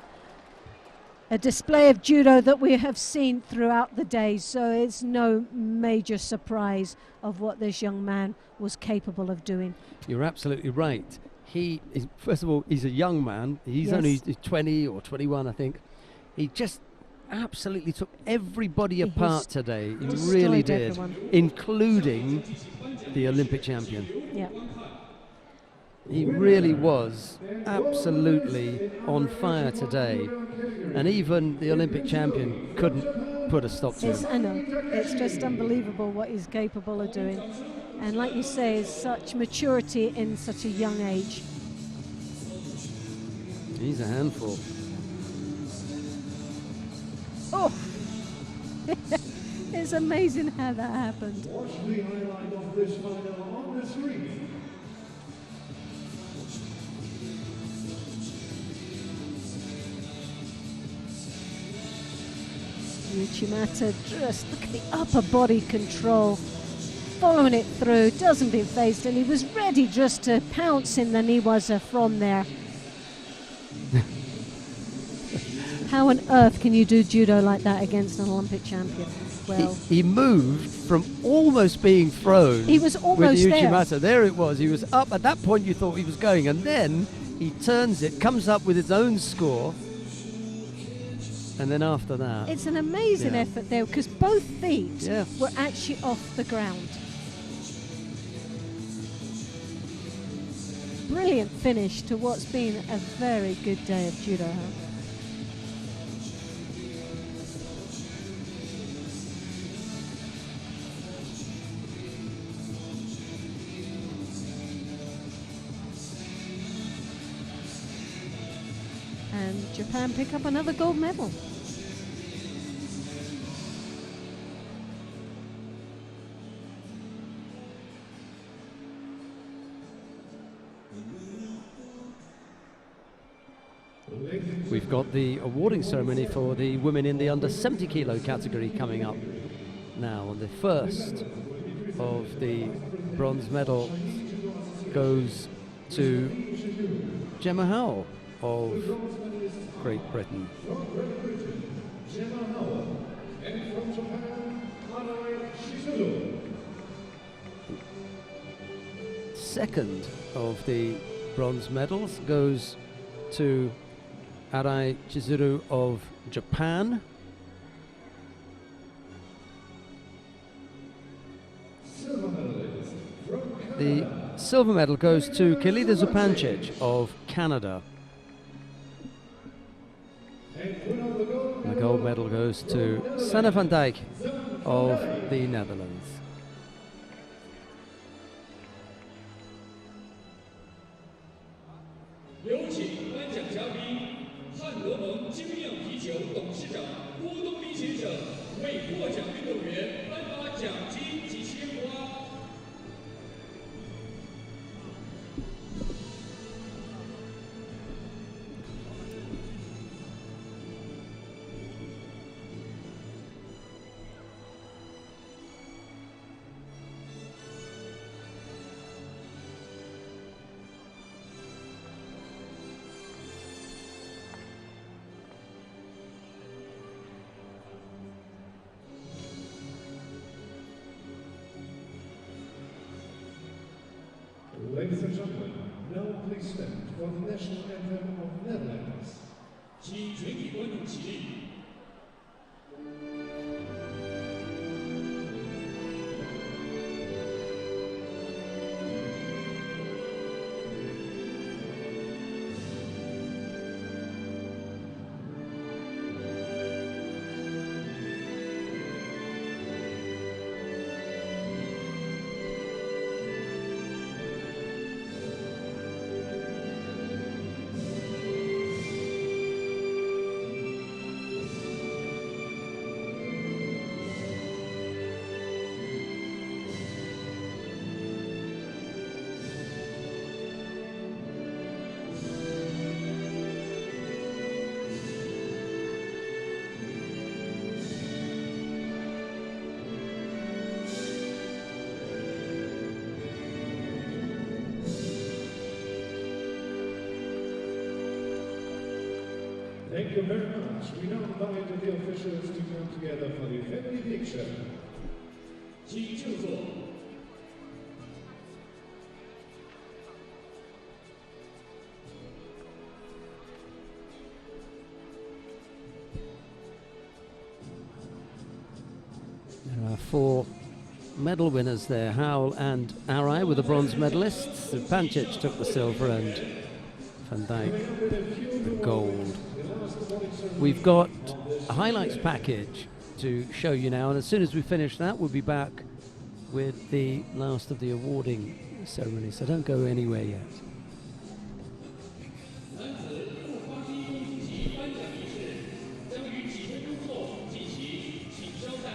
A display of judo that we have seen throughout the day, so it's no major surprise of what this young man was capable of doing. You're absolutely right. He is, first of all, he's a young man. He's Yes. only 20 or 21, I think. He just absolutely took everybody apart today. He really destroyed did, everyone. including the Olympic champion. Yeah. He really was absolutely on fire today. And even the Olympic champion couldn't put a stop to him. I know. It's just unbelievable what he's capable of doing. And like you say, such maturity in such a young age. He's a handful. Oh! It's amazing how that happened. Watch the highlight of this final on the screen. Uchimata, just look at the upper body control, following it through, doesn't be phased, and he was ready just to pounce in the Niwaza from there. How on earth can you do judo like that against an Olympic champion? Well, He moved from almost being thrown. He was almost with there. Uchimata. There it was. He was up. At that point, you thought he was going, and then he turns it, comes up with his own score, and then after that, it's an amazing Yeah. effort there because both feet Yeah. were actually off the ground. Brilliant finish to what's been a very good day of judo. And Japan pick up another gold medal. we've got the awarding ceremony for the women in the under 70 kilo category coming up now. And the first of the bronze medal goes to Gemma Howell of Great Britain. Gemma Howell, and from Japan, Hanai Shizuru. Second of the bronze medals goes to Arai Chizuru of Japan. Silver medalist from Canada. The silver medal goes to Kelida Zupancic of Canada. And winner of the gold The gold medal goes to Sanne van Dijk of the Netherlands. Ladies and gentlemen, now please stand for the national anthem of Netherlands. 请全体观众起立。Thank you very much. We now invite the officials to come together for the family picture. 请就座。 There are 4 medal winners there, Howell and Arai were the bronze medalists. So Pancic took the silver and Van Dijk the gold. We've got a highlights package to show you now, and as soon as we finish that, we'll be back with the last of the awarding ceremony, so don't go anywhere yet. 男子入花第一级颁奖仪式将于几分钟后进行，请稍待。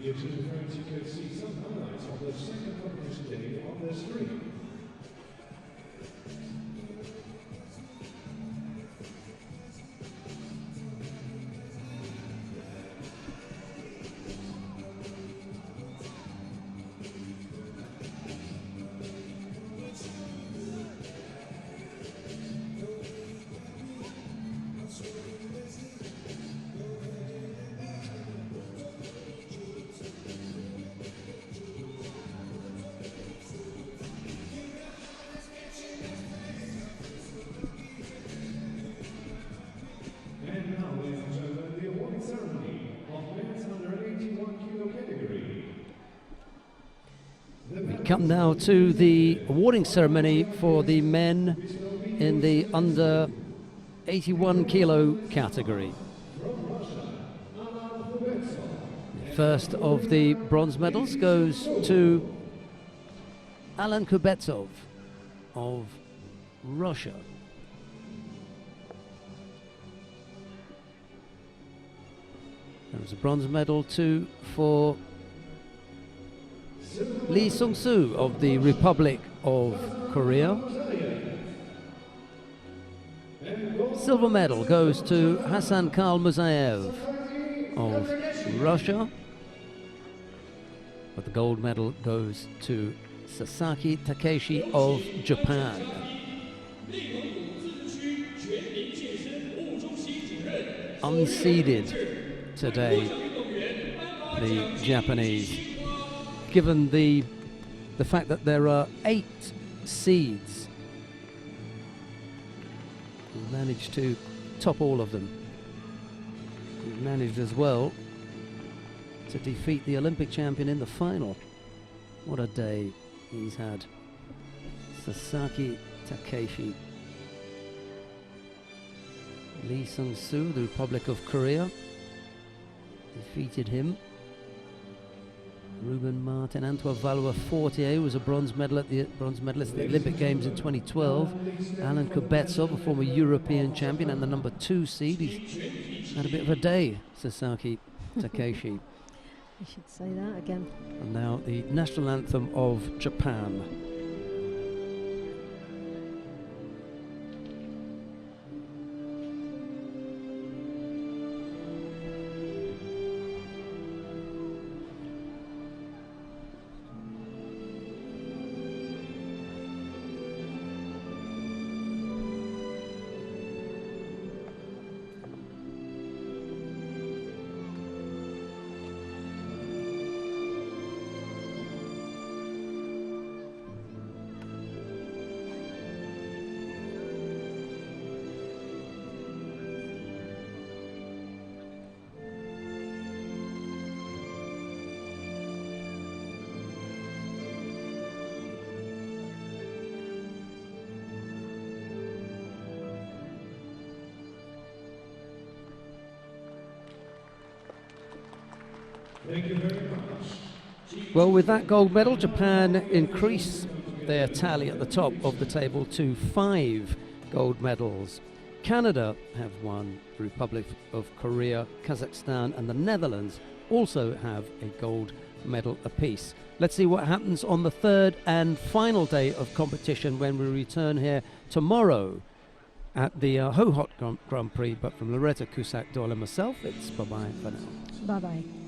The Judo Grand-Prix could see some highlights of the second competition day on the screen. come now to the awarding ceremony for the men in the under 81 kilo category. The first of the bronze medals goes to Alan Kubetsov of Russia. There was a bronze medal too for Lee Sung-soo of the Republic of Korea. Silver medal goes to Hassan Kalmuzaev of Russia. But the gold medal goes to Sasaki Takeshi of Japan. Unseeded today, the Japanese, given the fact that there are 8 seeds. We managed to top all of them. We managed as well to defeat the Olympic champion in the final. What a day he's had. Sasaki Takeshi. Lee Sung-soo, the Republic of Korea, defeated him. Ruben Martin, Antoine Valois-Fortier was a bronze medalist at the Olympic Games in 2012. Alan Kubetsov, a former European champion and the number 2 seed. He's had a bit of a day, Sasaki Takeshi. You should say that again. And now the national anthem of Japan. Thank you very much. Well, with that gold medal, Japan increase their tally at the top of the table to 5 gold medals. Canada have won, the Republic of Korea, Kazakhstan and the Netherlands also have a gold medal apiece. Let's see what happens on the 3rd and final day of competition when we return here tomorrow at the Hohhot Grand Prix. But from Loretta Cusack, Doyle and myself, it's bye-bye for now. Bye-bye.